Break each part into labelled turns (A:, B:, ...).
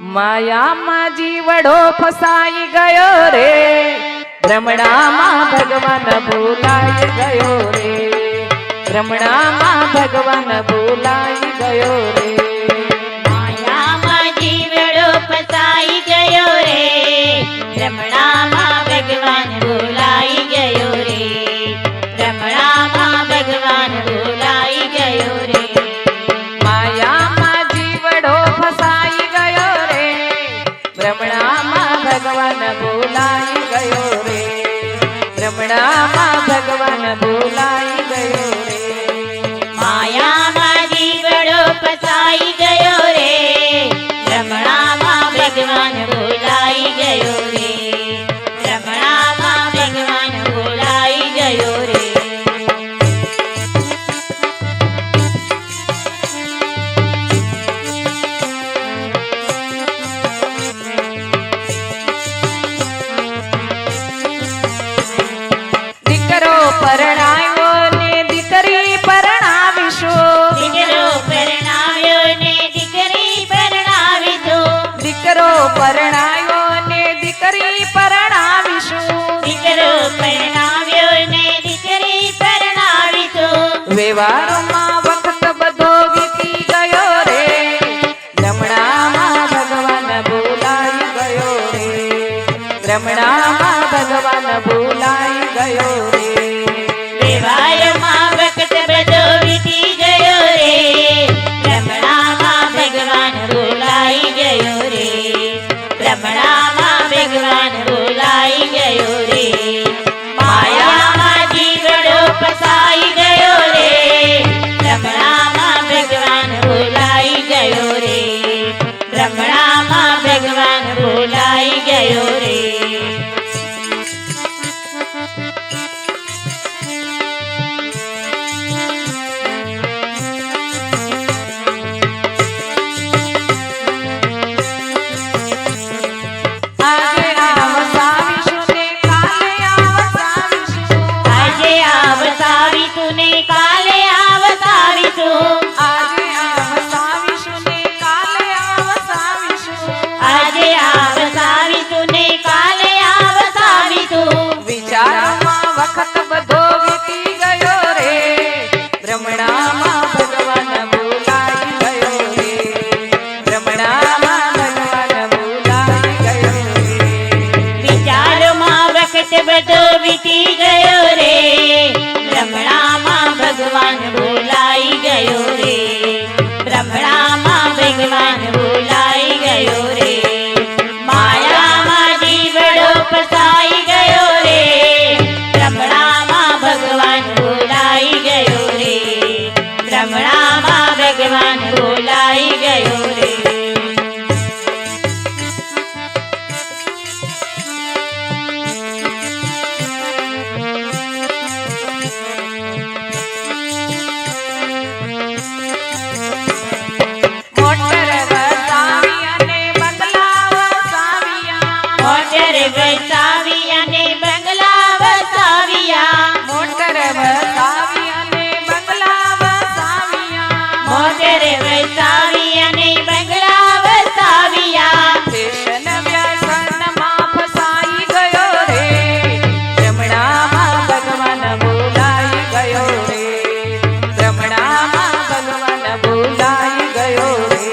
A: માયામાં જીવડો ફસાઈ ગયો રે, ભ્રમણામાં ભગવાન ભૂલાઈ ગયો રે, ભ્રમણામાં ભગવાન ભૂલાઈ ગયો રે.
B: માયામાં જીવડો ફસાઈ ગયો રે, ભ્રમણામાં ભગવાન ભૂલાઈ ગયો રે, ભ્રમણામાં ભગવાન ભૂલાઈ ગયો રે.
A: માયામાં જીવડો ફસાઈ ગયો રે, ભ્રમણામાં ભગવાન ભૂલાઈ ગયો રે, ભ્રમણામાં ભગવાન ભૂલાઈ ગયો રે.
B: માયામાં જીવડો ફસાઈ ગયો રે, ભ્રમણામાં ભગવાન ભૂલાઈ ગયો રે, ભ્રમણામાં ભગવાન ભૂલાઈ ગયો રે.
A: દીકરો પરણાયો ને દીકરી પરણાવીશું,
B: દીકરો પરણાવ્યો ને દીકરી પરણાવીશું,
A: દીકરો પરણાયો ને દીકરી પરણાવીશું.
B: દીકરો પરણાવ્યો ને દીકરી પરણાવીશું.
A: વ્યવહારમાં વખત બધો વીતી ગયો રે, ભ્રમણામાં ભગવાન ભૂલાઈ ગયો રે, ભ્રમણામાં ભગવાન ભૂલાઈ ગયો રે.
B: વ્યવહારમાં વખત બધો વીતી ગયો રે, ભ્રમણામાં ભગવાન ભૂલાઈ ગયો રે, ભ્રમણામાં ભગવાન ભૂલાઈ ગયો રે. માયામાં જીવડો ફસાઈ ગયો રે, ભ્રમણામાં ભગવાન ભૂલાઈ ગયો રે, ભ્રમણામાં ભગવાન ભૂલાઈ ગયો રે.
A: આજે આવસાવીશું ને કાલે આવસાવીશું,
B: આજે આવસાવીશું ને કાલે આવસાવીશું,
A: આજે આવસાવીશું ને કાલે આવસાવીશું.
B: આજે આવસાવીશું ને કાલે આવસાવીશું.
A: વિચારમાં વખત બધો વીતી ગયો રે, ભ્રમણામાં ભગવાન ભૂલાઈ ગયો રે, ભ્રમણામાં ભગવાન ભૂલાઈ ગયો રે.
B: વિચારોમાં વખત બધો વીતી ગયો રે, ભ્રમણામાં ભગવાન ભૂલાઈ ગયો રે, ભ્રમણામાં ભગવાન ભૂલાઈ ગયો રે. માયામાં જીવડો ફસાઈ ગયો રે, ભ્રમણામાં ભગવાન ભૂલાઈ ગયો રે, ભ્રમણામાં ભગવાન ભૂલાઈ ગયો રે.
A: મોટર વસાવી અને બંગલા વસાવ્યા,
B: મોટર વસાવી અને બંગલા વસાવ્યા,
A: મોટર વસાવી અને બંગલા વસાવ્યા.
B: મોટર વસાવી અને બંગલા વસાવ્યા.
A: ફેશન વ્યસનમાં ફસાઈ ગયો રે, ભ્રમણામાં ભગવાન ભૂલાઈ ગયો રે, ભ્રમણામાં ભગવાન ભૂલાઈ ગયો રે.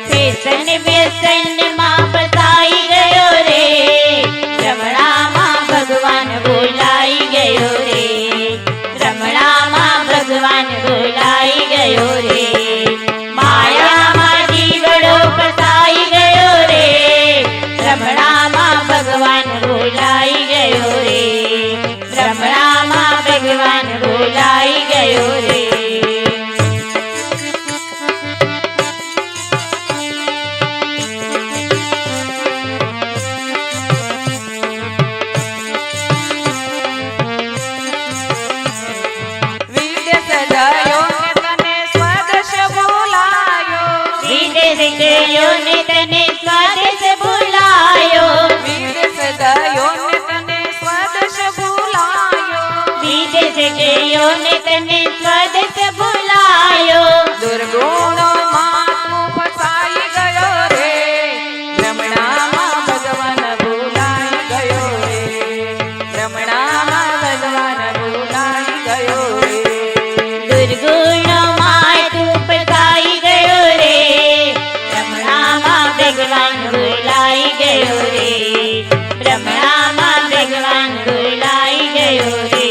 B: ફેશન વ્યસનમાં ફસાઈ ગયો રે, ભ્રમણામાં ભગવાન ભૂલાઈ ગયો રે, ભ્રમણામાં ભગવાન ભૂલાઈ ગયો રે. માયામાં જીવડો ફસાઈ ગયો રે, ભ્રમણામાં ભગવાન ભૂલાઈ ગયો રે, ભ્રમણામાં ભગવાન ભૂલાઈ ગયો રે.
A: વિદેશ ગયો ને તને સ્વદેશ ભૂલાયો,
B: વિદેશ ગયો ને તને સ્વદેશ ભૂલાયો,
A: વિદેશ ગયો ને તને સ્વદેશ ભૂલાયો.
B: વિદેશ ગયો ને તને સ્વદેશ ભૂલાયો.
A: દુર્ગુણોમાં તું ફસાઈ ગયો રે,
B: ભગવાન ભૂલાઈ ગયો રે, ભ્રમણામાં ભગવાન ભૂલાઈ ગયો રે,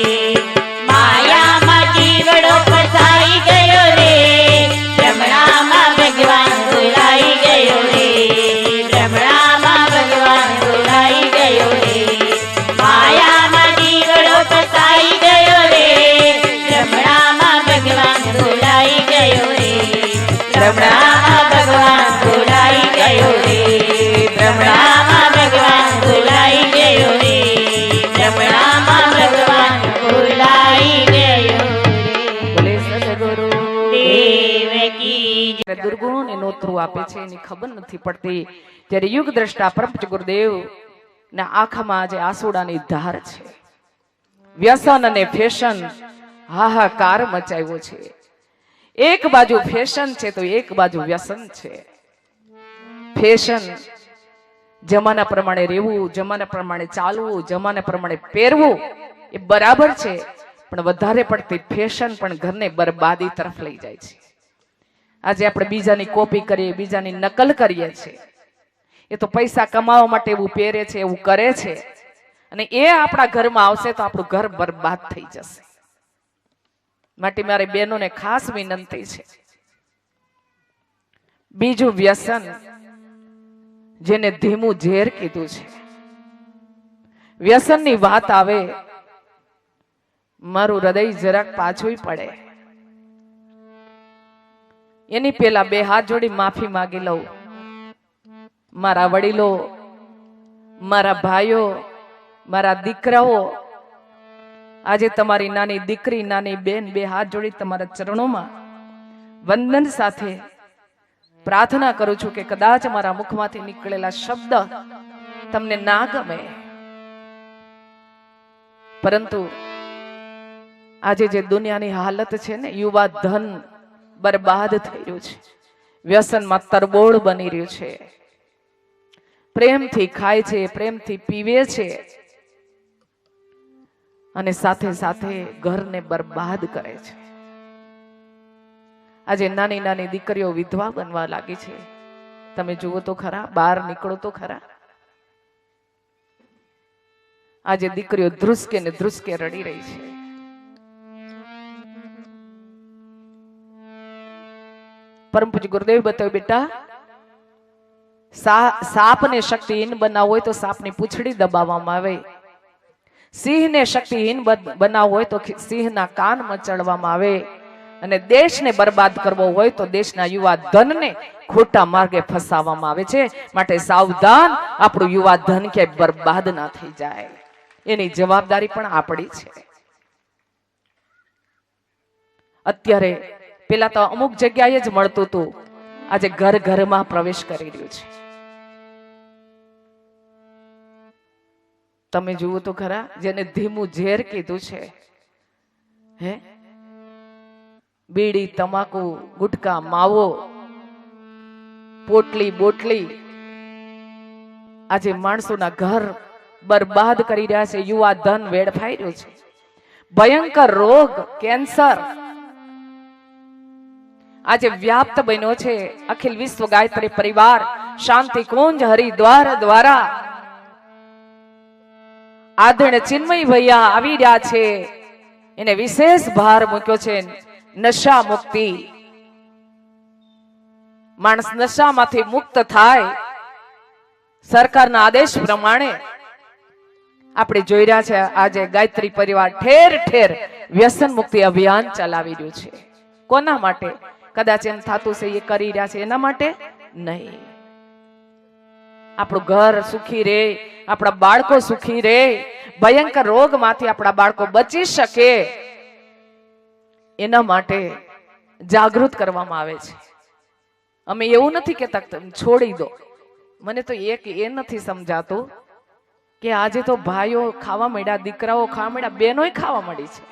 B: માયામાં જીવડો ફસાઈ ગયો રે, ભ્રમણામાં ભગવાન ભૂલાઈ ગયો રે, ભ્રમણામાં ભગવાન ભૂલાઈ ગયો રે, માયામાં જીવડો ફસાઈ ગયો રે, ભ્રમણામાં ભગવાન ભૂલાઈ ગયો રે, ભ્રમણામાં ભગવાન ભૂલાઈ ગયો રે, ભ્રમણામાં ભગવાન ભૂલાઈ ગયો રે, ભ્રમણામાં ભગવાન ભૂલાઈ ગયો
A: બોલે સદગુરુ
B: દેવ કી જય.
A: દુર્ગુણોને નોતરું આપે છે એની ખબર નથી પડતી. ત્યારે યુગ દ્રષ્ટા પરમ પૂજ્ય ગુરુદેવ ના આંખમાં આજે આંસુડાની ધાર છે. વ્યસન અને ફેશન હાહાકાર મચાવ્યો છે. એક બાજુ ફેશન છે તો એક બાજુ વ્યસન છે. ફેશન જમાના પ્રમાણે રહેવું, જમાના પ્રમાણે ચાલવું, જમાના પ્રમાણે પહેરવું એ બરાબર છે, પણ વધારે પડતી ફેશન પણ ઘરને બરબાદી તરફ લઈ જાય છે. આજે આપણે બીજાની કોપી કરીએ, બીજાની નકલ કરીએ છીએ. એ તો પૈસા કમાવા માટે એવું પહેરે છે, એવું કરે છે, અને એ આપણા ઘરમાં આવશે તો આપણું ઘર બરબાદ થઈ જશે. માટે મારી બહેનોને ખાસ વિનંતી છે. બીજું વ્યસન, જેને ધીમું ઝેર કીધું છે. વ્યસનની વાત આવે મારું હૃદય જરાક પાછું પડે. એની પેલા બે હાથ જોડી માફી માંગી લઉં. મારા વડીલો, મારા ભાઈઓ, મારા દીકરાઓ, આજે તમારી નાની દીકરી, નાની બેન બે હાથ જોડી તમારા ચરણોમાં વંદન સાથે પ્રાર્થના કરું છું કે કદાચ મારા મુખમાંથી નીકળેલા શબ્દ તમને ના ગમે, પરંતુ આજે જે દુનિયાની હાલત છે ને, યુવા ધન બરબાદ થઈ રહ્યું છે, વ્યસનમાં તરબોળ બની રહ્યું છે, પ્રેમથી ખાય છે, પ્રેમથી પીવે છે, અને સાથે સાથે ઘરને બરબાદ કરે છે. આજે નાની નાની દીકરીઓ વિધવા બનવા લાગી છે. તમે જુઓ તો ખરા, બહાર નીકળો તો ખરા. આજે દીકરીઓ ધ્રુસકે ને ધ્રુસકે રડી રહી છે. પરમ પૂજ્ય ગુરુદેવ બતાવ્યું, બેટા સાપને શક્તિહીન બનાવવો હોય તો સાપની પૂંછડી દબાવવામાં આવે, સિંહને શક્તિહીન બનાવવો હોય તો સિંહના કાન મચડવામાં આવે, અને દેશને બરબાદ કરવો હોય તો દેશના યુવા ધનને ખોટા માર્ગે ફસાવવામાં આવે છે. માટે સાવધાન, આપણું યુવા ધન ક્યાંય બરબાદ ના થઈ જાય, એની જવાબદારી પણ આપણી છે. અત્યારે પેલા તો અમુક જગ્યાએ જ મળતું હતું, આજે ઘર ઘરમાં પ્રવેશ કરી રહ્યું છે. તમે જુઓ તો ખરા, જેને ધીમું ઝેર કીધું છે, હે બીડી, તમાકુ, ગુટકા, માવો, પોટલી, બોટલી, આજે માણસોના ઘર બરબાદ કરી રહ્યા છે. યુવા ધન વેડફાઈ રહ્યું છે. ભયંકર રોગ કેન્સર આજે વ્યાપ્ત બન્યો છે. અખિલ વિશ્વ ગાયત્રી પરિવાર શાંતિ કુંજ હરિદ્વાર દ્વારા આદરણીય ચિન્મય ભૈયા આવી રહ્યા છે. એને વિશેષ ભાર મૂક્યો છે નશા મુક્તિ. માણસ નશામાંથી મુક્ત થાય, સરકારના આદેશ પ્રમાણે આપણે જોઈ રહ્યા છે. આજે ગાયત્રી પરિવાર ઠેર ઠેર વ્યસન મુક્તિ અભિયાન ચલાવી રહ્યું છે. કોના માટે? કદાચ એમ થતું છે એ કરી રહ્યા છે એના માટે નહીં. આપણું ઘર સુખી રહે, આપણા બાળકો સુખી રહે, ભયંકર રોગમાંથી આપણા બાળકો બચી શકે, એના માટે જાગૃત કરવામાં આવે છે. અમે એવું નથી કહેતા છોડી દો. મને તો એક એ નથી સમજાતું કે આજે તો ભાઈઓ ખાવા માંડ્યા, દીકરાઓ ખાવા માંડ્યા, બહેનોય ખાવા માંડી છે.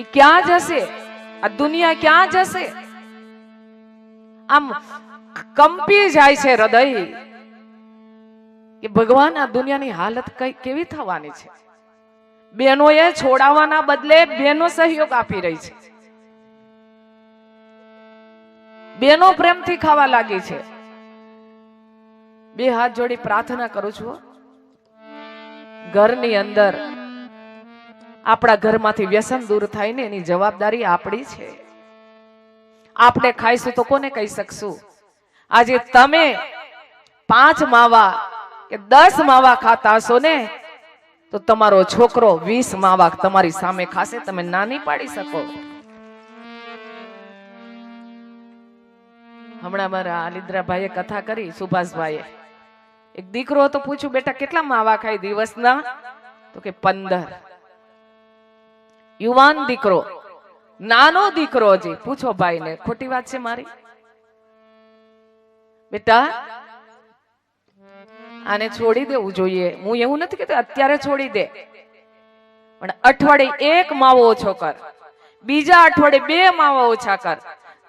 A: એ ક્યાં જશે? આ દુનિયા ક્યાં જશે? આમ કંપી જાય છે હૃદય કે ભગવાન, આ દુનિયાની હાલત કઈ કેવી થવાની છે. બહેનોએ છોડાવવાના બદલે બહેનો સહયોગ આપી રહી છે. બેનો પ્રેમથી ખાવા લાગી છે. બે હાથ જોડી પ્રાર્થના કરું છું, ઘરની અંદર આપણા ઘરમાંથી વ્યસન દૂર થાય ને એની જવાબદારી આપણી છે. આપણે ખાઈશું તો કોને કહી શકશું? આજે તમે 5 માવા કે 10 માવા ખાતા હશો ને તો તમારો છોકરો 20 માવા તમારી સામે ખાશે, તમે ના નહીં પાડી શકો. હમણાં મારા આલિદ્રાભાઈએ કથા કરી, સુભાષભાઈએ. એક દીકરો હતો, પૂછ્યું બેટા કેટલા માવા ખાય દિવસના? તો કે 15. યુવાન દીકરો, નાનો દીકરો હજી. પૂછો ભાઈને, ખોટી વાત છે મારી? બેટા આને છોડી દેવું જોઈએ. હું એવું નથી કહેતી અત્યારે છોડી દે, પણ અઠવાડિયે 1 માવો ઓછો કર, બીજા અઠવાડિયે 2 માવા ઓછા કર,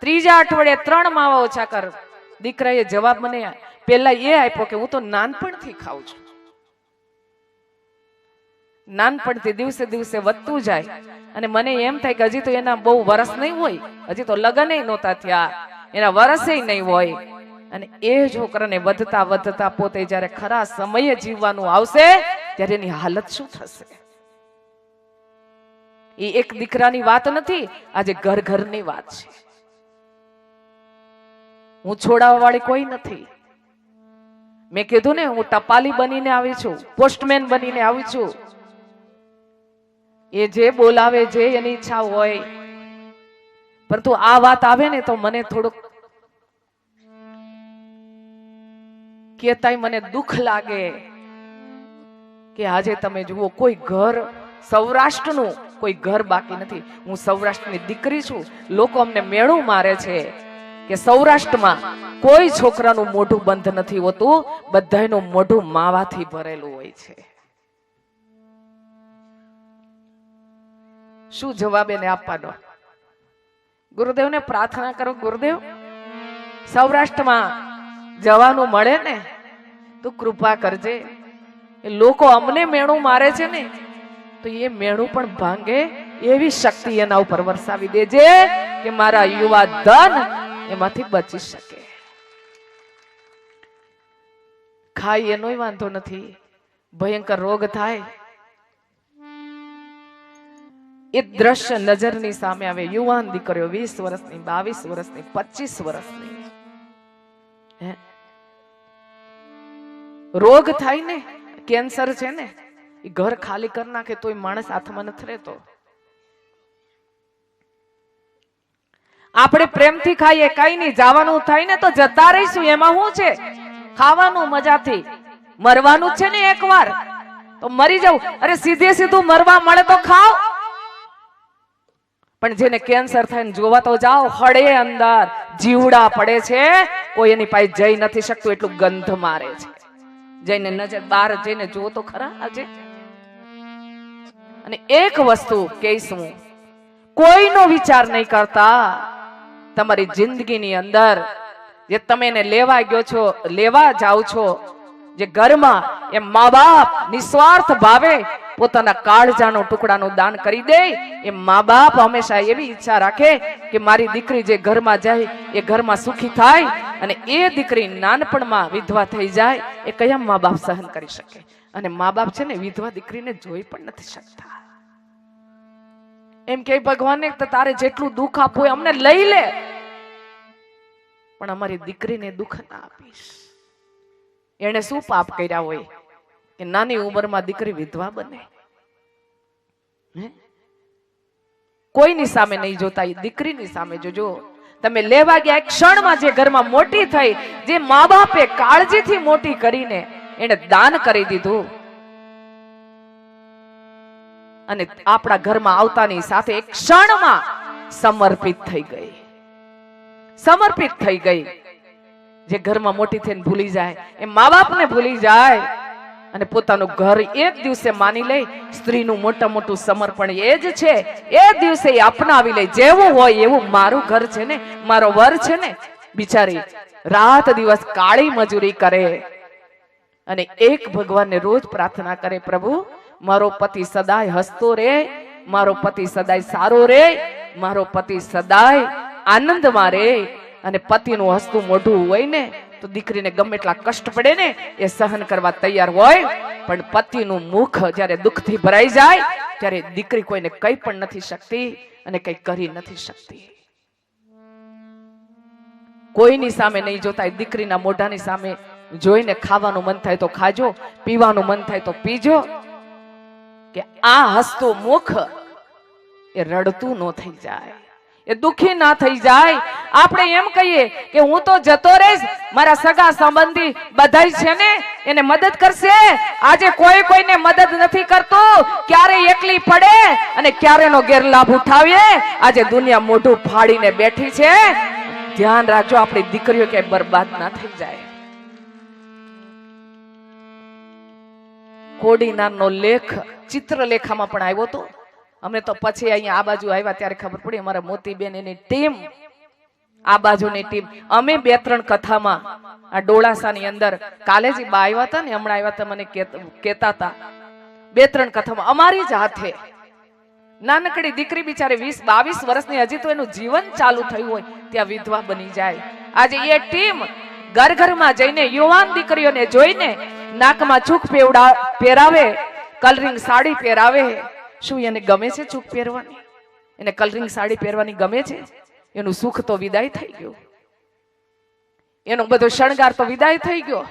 A: ત્રીજા અઠવાડિયે 3 માવા ઓછા કર. દીકરાએ જવાબ મને પેલા એ આપ્યો કે હું તો નાનપણથી ખાઉં છું. નાનપણથી દિવસે દિવસે વધતું જાય અને મને એમ થાય કે હજી તો એના બહુ વરસ નહીં હોય, હજી તો લગ્ન નહોતા થયા, એના વરસે નહીં હોય. અને એ છોકરાને વધતા વધતા પોતે જ્યારે ખરા સમયે જીવવાનું આવશે ત્યારે એની હાલત શું થશે? એ એક દીકરાની વાત નથી, આજે ઘર ઘરની વાત છે. હું છોડાવવા વાળી કોઈ નથી. મેં કીધું ને, હું ટપાલી બનીને આવી છું, પોસ્ટમેન બનીને આવી છું. એ જે બોલાવે, જે એની ઈચ્છા હોય. પરંતુ આ વાત આવે ને તો મને થોડુંક કેતાય મને દુઃખ લાગે કે આજે તમે જુઓ કોઈ ઘર, સૌરાષ્ટ્રનું કોઈ ઘર બાકી નથી. હું સૌરાષ્ટ્રની દીકરી છું. લોકો અમને મેળું મારે છે કે સૌરાષ્ટ્રમાં કોઈ છોકરાનું મોઢું બંધ નથી હોતું, બધાયનું મોઢું માવાથી ભરેલું હોય છે. શું જવાબ એને આપવાનો? ગુરુદેવને પ્રાર્થના કરો, ગુરુદેવ સૌરાષ્ટ્રમાં જવાનું મળે ને તો કૃપા કરજે. એ લોકો અમને મેણું મારે છે ને તો એ મેણું પણ ભાંગે એવી શક્તિ એના ઉપર વરસાવી દેજે કે મારા યુવા ધન એમાંથી બચી શકે. ખાય એનોય વાંધો નથી, ભયંકર રોગ થાય એ દ્રશ્ય નજરની સામે આવે. યુવાન દીકરીઓ 20 વર્ષની, 22 વર્ષની, 25 વર્ષની, રોગ થાય ને, કેન્સર છે ને, એ ઘર ખાલી કરી નાખે તોય માણસ હાથમાં નથી રહેતો. આપણે પ્રેમથી ખાઈએ, કઈ નહીં, જવાનું થાય ને તો જતા રહીશું, એમાં શું છે? ખાવાનું મજાથી, મરવાનું છે ને એકવાર તો મરી જવું. અરે સીધે સીધું મરવા મળે તો ખાઓ, પણ જેને કેન્સર થાય ને જોવા તો જાઓ, હળે અંદર જીવડા પડે છે, કોઈ એની પાસે જઈ નથી શકતું, એટલું ગંધ મારે છે. જઈને નજર બહાર જઈને જુઓ તો ખરા આજે. અને એક વસ્તુ કહીશ હું, કોઈનો વિચાર નહીં કરતા તમારી જિંદગીની અંદર જે તમે એને લેવા ગયો છો, લેવા જાઓ છો, જે ઘરમાં એ મા બાપ નિસ્વાર્થ ભાવે પોતાના કાળજાનો ટુકડાનું દાન કરી દે, એ મા બાપ હંમેશા એવી ઈચ્છા રાખે કે મારી દીકરી જે ઘરમાં જાય એ ઘરમાં સુખી થાય. અને એ દીકરી નાનપણમાં વિધવા થઈ જાય એ કયા મા બાપ સહન કરી શકે? અને મા બાપ છે ને વિધવા દીકરીને જોઈ પણ નથી શકતા. એમ કે ભગવાનને તારે જેટલું દુઃખ આપવું હોય અમને લઈ લે, પણ અમારી દીકરીને દુઃખ ના આપીશ. એને શું પાપ કર્યા હોય કે નાની ઉંમરમાં દીકરી વિધવા બને? કોઈની સામે નહીં જોતા, એ દીકરીની સામે જોજો. તમે લેવા ગયા એક ક્ષણમાં જે ઘરમાં મોટી થઈ, જે મા બાપે કાળજીથી મોટી કરીને એને દાન કરી દીધું, અને આપણા ઘરમાં આવતાની સાથે એક ક્ષણમાં સમર્પિત થઈ ગઈ, સમર્પિત થઈ ગઈ. જે ઘરમાં મોટી થઈને ભૂલી જાય, એ મા બાપને ભૂલી જાય અને પોતાનું ઘર એક દિવસે માની લે. સ્ત્રીનું મોટા મોટું સમર્પણ એ જ છે, એ દિવસે અપનાવી લે. જેવું હોય એવું મારું ઘર છે ને, મારો વર છે ને, બિચારી રાત દિવસ કાળી મજૂરી કરે અને એક ભગવાનને રોજ પ્રાર્થના કરે, પ્રભુ મારો પતિ સદાય હસતો રે, મારો પતિ સદાય સારો રે, મારો પતિ સદાય આનંદમાં રે, અને પતિનું હસતું મોઢું હોય ને તો દીકરીને ગમે એટલા કષ્ટ પડે ને એ સહન કરવા તૈયાર હોય, પણ પતિનું મુખ જ્યારે દુઃખથી ભરાઈ જાય ત્યારે દીકરી કોઈને કંઈ પણ નથી શકતી અને કંઈ કરી નથી શકતી. કોઈની સામે નહીં જોતા, દીકરીના મોઢાની સામે જોઈને ખાવાનું મન થાય તો ખાજો, પીવાનું મન થાય તો પીજો, કે આ હસતું મુખ એ રડતું ન થઈ જાય, એ દુખી ના થઈ જાય. આપણે એમ કહીએ કે હું તો જતો રહીશ, મારા સગા સંબંધી બધાય છે ને એને મદદ કરશે. આજે કોઈ કોઈને મદદ નથી કરતું, ક્યારે એકલી પડે અને ક્યારે નો ગેરલાભ ઉઠાવીએ. આજે દુનિયા મોઢું ફાડીને બેઠી છે. ધ્યાન રાખજો, આપણી દીકરીઓ ક્યાંય બરબાદ ના થઈ જાય. કોડીનારનો લેખ ચિત્રલેખામાં પણ આવ્યો હતો. અમે તો પછી અહીંયા આ બાજુ આવ્યા ત્યારે ખબર પડી, અમારા મોતીબેન એની ટીમ, આ બાજુની ટીમ, અમે 2-3 કથામાં આ ડોળાસાની અંદર કાલે જ બા આવ્યા હતા ને, હમણાં આવ્યા હતા, મને કહેતા હતા 2-3 કથામાં અમારી જ હાથે નાનકડી દીકરી બિચારી 20-22 વર્ષની, હજી તો એનું જીવન ચાલુ થયું હોય ત્યાં વિધવા બની જાય. આજે એ ટીમ ઘર ઘરમાં જઈને યુવાન દીકરીઓને જોઈને નાકમાં ચૂક પહેરાવે, કલરિંગ સાડી પહેરાવે. શું એને ગમે છે ચૂક પહેરવાની? એને કલરિંગ સાડી પહેરવાની ગમે છે? એનું સુખ તો વિદાય થઈ ગયું, એનો બધો શણગાર તો વિદાય થઈ ગયો.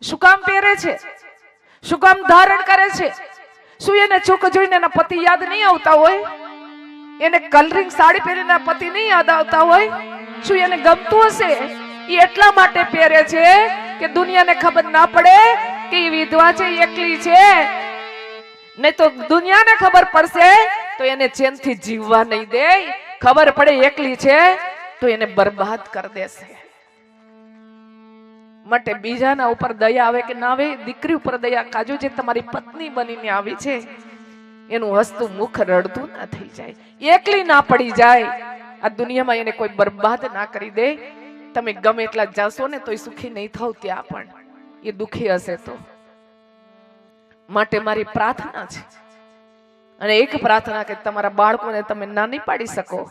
A: શું કામ પહેરે છે? શું કામ ધારણ કરે છે? શું એને ચૂક જોઈને એના પતિ યાદ નહીં આવતા હોય? એને કલરિંગ સાડી પહેરીને પતિ નહીં યાદ આવતા હોય? શું એને ગમતું હશે? એ એટલા માટે પહેરે છે કે દુનિયાને ખબર ના પડે કે એ વિધવા છે, એકલી છે. નહીં તો દુનિયાને ખબર પડશે તો એને ચેનથી જીવવા નહીં દે. ખબર પડે એકલી છે તો એને બરબાદ કરી દેશે. માટે બીજાના ઉપર દયા આવે કે ના આવે, દીકરી ઉપર દયા કાજો. જે તમારી પત્ની બનીને આવી છે એનું હસતું મુખ રડતું ના થઈ જાય, એકલી ના પડી જાય. આ દુનિયામાં એને કોઈ બરબાદ ના કરી દે. તમે ગમે એટલા જાશો ને તોય સુખી નહીં થાવ, ત્યાં પણ એ દુખી હશે તો. માટે મારી પ્રાર્થના છે, અને એક પ્રાર્થના કે તમારા બાળકોને તમે ના નહીં પાડી શકો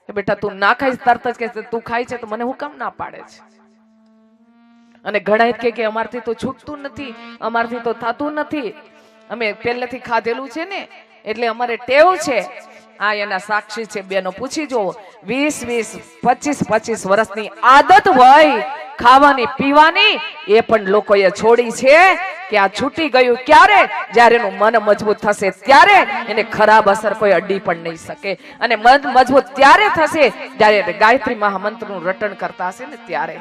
A: કે બેટા તું ના ખાઈશ, તરત જ કે તું ખાય છે તો મને હું કામ ના પાડે છે. અને ઘણા કે અમારથી તો છૂટતું નથી, અમારથી તો થતું નથી, અમે પહેલેથી ખાધેલું છે ને એટલે અમારે ટેવ છે. આ એના સાક્ષી છે, બેનો પૂછી જુઓ. 20-20, 25-25 વર્ષની આદત હોય ખાવાની પીવાની, એ પણ લોકોએ છોડી છે. કે આ છૂટી ગયું ક્યારે? જ્યારે એનું મન મજબૂત થશે ત્યારે એને ખરાબ અસર કોઈ અડી પણ નહીં શકે. અને મન મજબૂત ત્યારે થશે જ્યારે ગાયત્રી મહામંત્રનું રટણ કરતા હશે ને ત્યારે.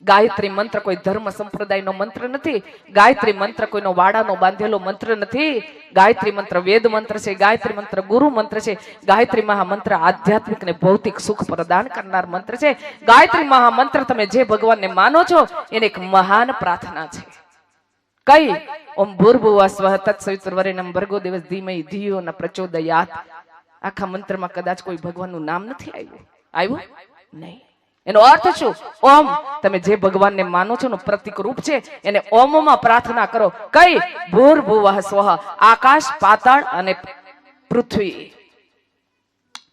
A: ગાયત્રી મંત્ર કોઈ ધર્મ સંપ્રદાયનો મંત્ર નથી. ગાયત્રી મંત્ર કોઈનો વાડાનો બાંધેલો મંત્ર નથી. ગાયત્રી મંત્ર વેદ મંત્ર છે. ગાયત્રી મંત્ર ગુરુ મંત્ર છે. ગાયત્રી મહામંત્ર આધ્યાત્મિક ને ભૌતિક સુખ પ્રદાન કરનાર મંત્ર છે. ગાયત્રી મહામંત્ર તમે જે ભગવાનને માનો છો એને એક મહાન પ્રાર્થના છે. કઈ? ઓમ ભૂર્ભુવઃ સ્વઃ તત્સવિતુર્વરેણ્યં ભર્ગો દેવસ્ય ધીમહિ ધિયો ન પ્રચોદયાત. આખા મંત્રમાં કદાચ કોઈ ભગવાનનું નામ નથી આવ્યું નહીં. એનો અર્થ શું? ઓમ. તમે જે ભગવાનને માનો છો નું પ્રતીક રૂપ છે, એને ઓમમાં પ્રાર્થના કરો. કઈ? ભૂર્ભુવઃ સ્વઃ, આકાશ, પાતાળ અને પૃથ્વી.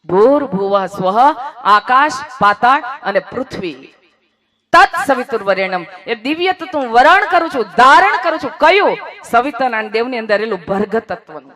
A: ભૂર્ભુવઃ સ્વઃ, આકાશ, પાતાળ અને પૃથ્વી. તત્ સવિતુર્વરેણ્યં, એ દિવ્ય તત્વ વરણ કરું છું, ધારણ કરું છું. કયું? સવિતાના દેવની અંદર રહેલું ભર્ગ તત્વનું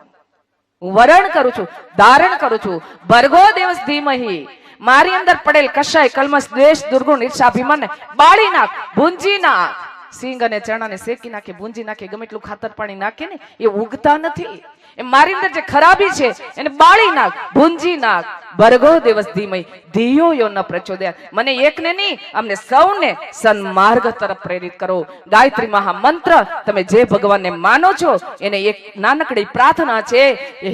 A: વરણ કરું છું, ધારણ કરું છું. ભર્ગો દેવસ્ય ધીમહિ, મારી અંદર પડેલ કશાય કલ્મશ, દ્વેષ, દુર્ગુણ, ઈર્ષા, અભિમાન બાળી નાખ, ભૂંજી નાખ. સિંગ અને ચણાને શેકી નાખે, ભૂંજી નાખે, ગમે એટલું ખાતર પાણી નાખે ને એ ઉગતા નથી. એ મારી અંદર જે ખરાબી છે એને બાળી નાખ, ભૂંજી નાખ. ભર્ગો દેવસ્ય ધીમહિ ધિયો યો ન પ્રચોદયાત. મને એકને નહીં, અમને સૌને સન્માર્ગ તરફ પ્રેરિત કરો. ગાયત્રી મહામંત્ર તમે જે ભગવાનને માનો છો એને એક નાનકડી પ્રાર્થના છે.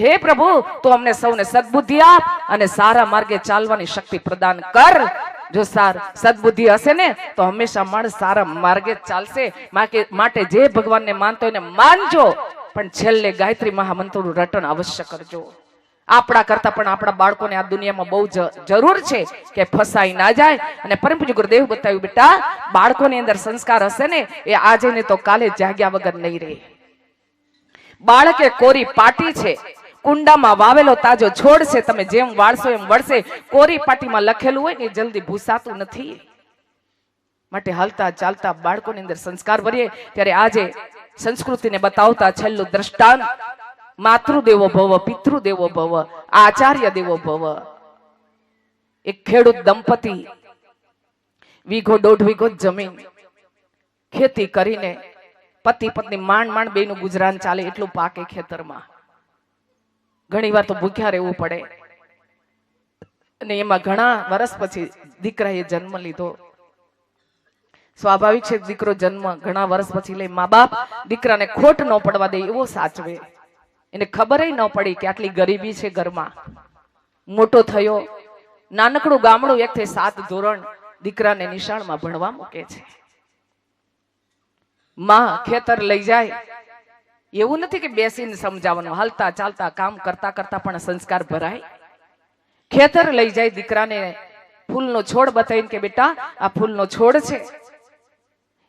A: હે પ્રભુ, તું અમને સૌને સદબુદ્ધિ આપ અને સારા માર્ગે ચાલવાની શક્તિ પ્રદાન કર. જો સદબુદ્ધિ હશે ને તો હંમેશા માણસ સારા માર્ગે ચાલશે. માટે જે ભગવાનને માનતો એને માનજો, પણ છેલ્લે ગાયત્રી મહામંત્રનું રટણ અવશ્ય કરજો. આપણા કરતા પણ આપણા બાળકોને આ દુનિયામાં બહુ જરૂર છે કે ફસાઈ ના જાય. અને પરમ પૂજ્ય ગુરુદેવ બતાવ્યું, બેટા બાળકોની અંદર સંસ્કાર હશે ને એ આજે ને તો કાલે જાગ્યા વગર નહીં રહે. બાળક એ કોરી પાટી છે, કુંડામાં વાવેલો તાજો છોડ છે, તમે જેમ વાળશો એમ વળશે. કોરી પાટીમાં લખેલું હોય ને એ જલ્દી ભૂસાતું નથી. માટે હાલતા ચાલતા બાળકોની અંદર સંસ્કાર ભરીએ. ત્યારે આજે સંસ્કૃતિને બતાવતા છેલ્લું દ્રષ્ટાંત, માતૃદેવો ભવ, પિતૃદેવો ભવ, આચાર્ય દેવો ભવ. એક ખેડૂત દંપતી વીઘો 1.5 વીઘો જમીન ખેતી કરીને પતિ પત્ની માંડ બેનું ગુજરાન ચાલે એટલું પાકે ખેતરમાં. ઘણી વાર તો ભૂખ્યા રહેવું પડે. અને એમાં ઘણા વર્ષ પછી દીકરાએ જન્મ લીધો. સ્વાભાવિક છે, દીકરો જન્મ ઘણા વર્ષ પછી લે, મા બાપ દીકરાને ખોટ ન પડવા દે એવો સાચવે. એને ખબર ન પડી કે આટલી ગરીબી છે ઘરમાં. મોટો થયો, નાનકડું ગામડું 1 થી 7 ધોરણ, દીકરાને નિશાળમાં ભણવા મૂકે છે. માં ખેતર લઈ જાય, એવું નથી કે બેસીને સમજાવવાનું, હાલતા ચાલતા કામ કરતા કરતા પણ સંસ્કાર ભરાય. ખેતર લઈ જાય, દીકરાને ફૂલનો છોડ બતાવીને કે બેટા આ ફૂલનો છોડ છે,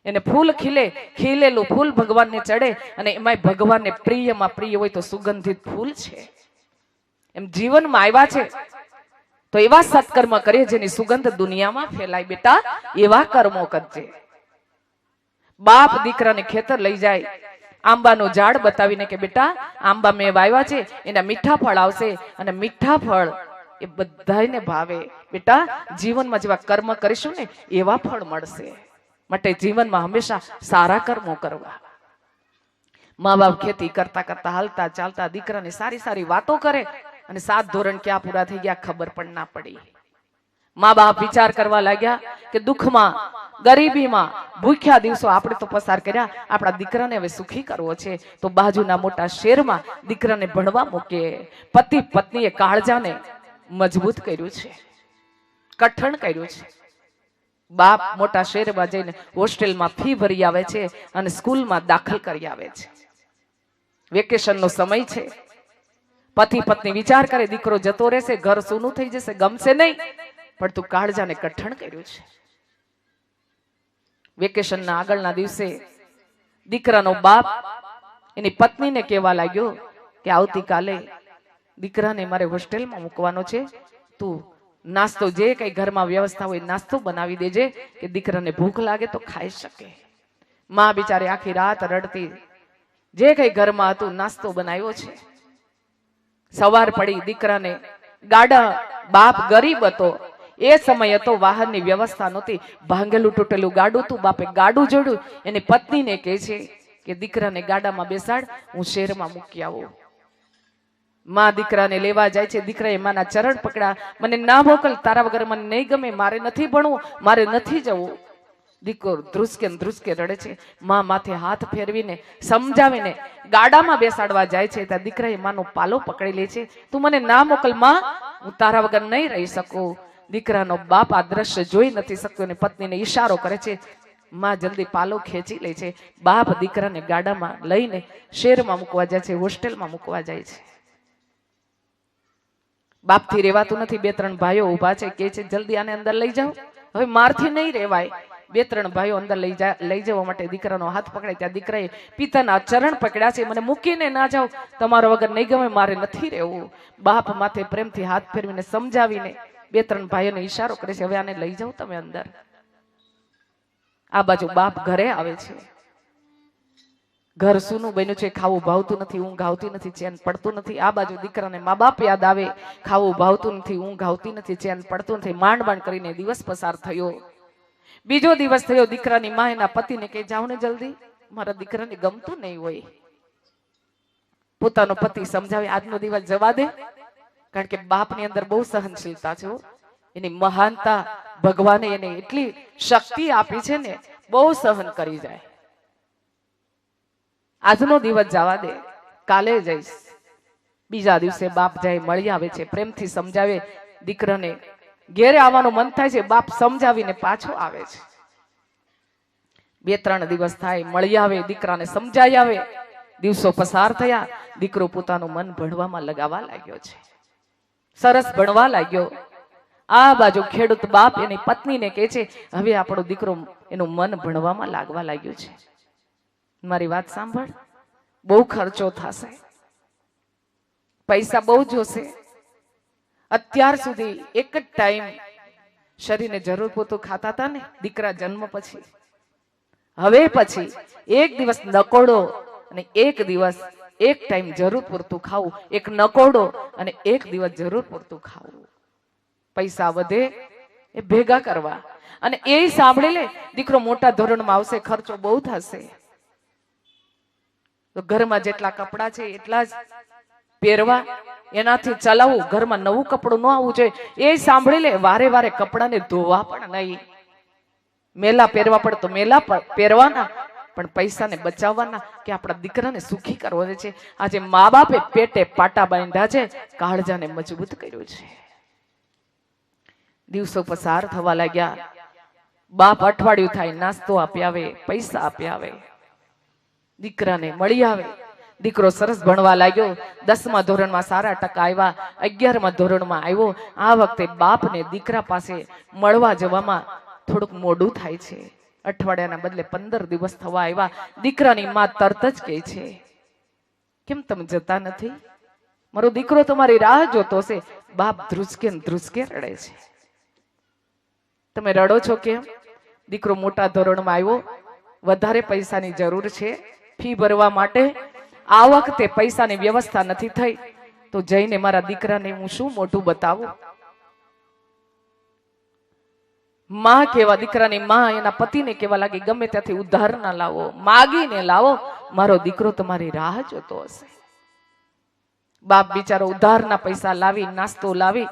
A: એને ફૂલ ખીલે, ખીલેલું ફૂલ ભગવાનને ચડે, અને એમાં ભગવાનને પ્રિયમાં પ્રિય હોય તો સુગંધિત ફૂલ છે. એમ જીવનમાં આવ્યા છે તો એવા સત્કર્મ કરીએ જેની સુગંધ દુનિયામાં ફેલાય. બેટા એવા કર્મો કરજે. બાપ દીકરાને ખેતર લઈ જાય, આંબાનું ઝાડ બતાવીને કે બેટા આંબા મેં વાવ્યા છે, એના મીઠા ફળ આવશે, અને મીઠા ફળ એ બધાને ભાવે. બેટા જીવનમાં જેવા કર્મ કરીશું ને એવા ફળ મળશે. માટે જીવનમાં હંમેશા સારા કર્મો કરવા. મા બાપ ખેતી કરતા કરતા હાલતા ચાલતા દીકરાને સારી સારી વાતો કરે, અને 7 ધોરણ ક્યાં પૂરા થઈ ગયા ખબર પણ ના પડી. મા બાપ વિચાર કરવા લાગ્યા કે દુઃખમાં, ગરીબીમાં, ભૂખ્યા દિવસો આપણે તો પસાર કર્યા, આપણા દીકરાને હવે સુખી કરવો છે તો બાજુના મોટા શહેરમાં દીકરાને ભણવા મૂકે. પતિ પત્નીએ કાળજાને મજબૂત કર્યું છે, કઠણ કર્યું છે. બાપ મોટા શહેરમાં જઈને હોસ્ટેલમાં ફી ભરી આવે છે અને સ્કૂલમાં દાખલ કરી આવે છે. વેકેશનનો સમય છે, પતિ પત્ની વિચાર કરે દીકરો જતો રહેશે, ઘર સૂનું થઈ જશે, ગમશે નહીં, પણ તું કાળજાને કઠણ કર્યું છે. વેકેશનના આગળના દિવસે દીકરાનો બાપ એની પત્નીને કહેવા લાગ્યો કે આવતીકાલે દીકરાને મારે હોસ્ટેલમાં મૂકવાનો છે, તું નાસ્તો જે કઈ ઘરમાં વ્યવસ્થા હોય નાસ્તો બનાવી દેજે કે દીકરાને ભૂખ લાગે તો ખાઈ શકે. માં બિચારી આખી રાત રડતી, જે કઈ ઘરમાં હતું નાસ્તો બનાવ્યો છે. સવાર પડી, દીકરાને ગાડા, બાપ ગરીબ હતો, એ સમય હતો વાહનની વ્યવસ્થા નહોતી, ભાંગેલું તૂટેલું ગાડું હતું. બાપે ગાડું જોડ્યું, એની પત્નીને કહે છે કે દીકરાને ગાડામાં બેસાડ, હું શહેરમાં મૂકી આવું. માં દીકરાને લેવા જાય છે. દીકરાએ માના ચરણ પકડા, મને ના મોકલ, તારા વગર મને નહીં ગમે, મારે નથી ભણવું, મારે નથી જવું. દીકરો ધ્રુસકે ધ્રુસકે રડે છે. માં માથે હાથ ફેરવીને સમજાવીને ગાડામાં બેસાડવા જાય છે. ત્યાં દીકરાએ માનો પાલો પકડી લે છે. તું મને ના મોકલ માં, હું તારા વગર નહીં રહી શકું. દીકરાનો બાપ આ દ્રશ્ય જોઈ નથી શકતો અને પત્નીને ઈશારો કરે છે. માં જલ્દી પાલો ખેંચી લે છે. બાપ દીકરાને ગાડામાં લઈને શહેરમાં મૂકવા જાય છે, હોસ્ટેલમાં મૂકવા જાય છે. બાપથી રેવાતું નથી. 2-3 ભાઈઓ ઉભા છે, કે છે જલ્દી આને અંદર લઈ જાઓ, હવે મારથી નહીં રેવાય. 2-3 ભાઈઓ અંદર લઈ જવા માટે દીકરાનો હાથ પકડે. ત્યાં દીકરાએ પિતાના ચરણ પકડ્યા છે, મને મૂકીને ના જાઓ, તમારા વગર નહીં ગમે, મારે નથી રહેવું. બાપ માથે પ્રેમથી હાથ ફેરવીને સમજાવીને 2-3 ભાઈઓને ઈશારો કરે છે, હવે આને લઈ જાઓ તમે અંદર. આ બાજુ બાપ ઘરે આવે છે. ઘર સૂનું બન્યું છે, ખાવું ભાવતું નથી, ઊંઘ આવતી નથી, ચેન પડતું નથી. આ બાજુ દીકરાને મા બાપ યાદ આવે, ખાવું ભાવતું નથી, ઊંઘ આવતી નથી, ચેન પડતું નથી. માંડ કરીને દિવસ પસાર થયો. બીજો દિવસ થયો. દીકરાની માં એના પતિને કહે જાઓ ને જલ્દી, મારા દીકરાને ગમતું નહીં હોય. પોતાનો પતિ સમજાવે આજનો દિવસ જવા દે, કારણ કે બાપની અંદર બહુ સહનશીલતા છે. એની મહાનતા, ભગવાને એને એટલી શક્તિ આપી છે ને, બહુ સહન કરી જાય. આજનો દિવસ જવા દે, કાલે જઈશ. બીજા દિવસે બાપ જાય, મળી આવે છે, પ્રેમથી સમજાવે. દીકરાને ઘેરે આવવાનું મન થાય છે, બાપ સમજાવીને પાછો આવે છે. 2-3 દિવસ થાય, મળી આવે, દીકરાને સમજાઈ આવે. દિવસો પસાર થયા. દીકરો પોતાનું મન ભણવામાં લગાવવા લાગ્યો છે, સરસ ભણવા લાગ્યો. આ બાજુ ખેડૂત બાપ એની પત્નીને કહે છે હવે આપણો દીકરો એનું મન ભણવામાં લાગવા લાગ્યું છે. મારી વાત સાંભળ, બહુ ખર્ચો થશે, પૈસા બહુ જોશે. અત્યાર સુધી એક જ ટાઈમ શરીરને જરૂર પૂરતું ખાતા હતા ને દીકરા જન્મ પછી. હવે પછી એક દિવસ નકોડો અને એક દિવસ એક ટાઈમ જરૂર પૂરતું ખાવું, એક નકોડો અને એક દિવસ જરૂર પૂરતું ખાવું. પૈસા વધે એ ભેગા કરવા, અને એ સાંભળી લે દીકરો મોટા ધોરણમાં આવશે, ખર્ચો બહુ થશે, તો ઘરમાં જેટલા કપડા છે એટલા જ પહેરવા, એનાથી ચલાવવું. ઘરમાં નવું કપડું ન આવવું જોઈએ એ સાંભળી લે. વારે વારે કપડાને ધોવા પણ નહીં, મેલા પહેરવા પડે તો મેલા પહેરવાના, પણ પૈસાને બચાવવાના કે આપણા દીકરાને સુખી કરવાનો છે. આજે મા બાપે પેટે પાટા બાંધ્યા છે, કાળજાને મજબૂત કર્યું છે. દિવસો પસાર થવા લાગ્યા. બાપ અઠવાડિયું થાય નાસ્તો આપી આવે, પૈસા આપી આવે, દીકરાને મળી આવે. દીકરો સરસ ભણવા લાગ્યો, 10મા ધોરણમાં સારા ટકા આવ્યા, 11મા ધોરણમાં આવ્યો. આ વખતે બાપને દીકરા પાસે મળવા જવામાં થોડુંક મોડું થાય છે. અઠવાડિયાના બદલે 15 દિવસ થવા આવ્યા. દીકરાની માં તરત જ કહે છે, કેમ તમે જતા નથી? મારો દીકરો તમારી રાહ જોતો હશે. બાપ ધ્રુસકે ધ્રુસકે રડે છે. તમે રડો છો કેમ? દીકરો મોટા ધોરણમાં આવ્યો, વધારે પૈસાની જરૂર છે ફી ભરવા માટે. આ વખતે પૈસાની વ્યવસ્થા નથી થઈ, તો જઈને મારા દીકરાને હું શું મોઢું બતાવું? માં કેવા, દીકરાની માં એના પતિને કેવા લાગી, ગમે ત્યાંથી ઉધાર ના લાવો, માગીને લાવો, મારો દીકરો તમારી રાહ જોતો હશે. બાપ બિચારો ઉધારના પૈસા લાવી, નાસ્તો લાવી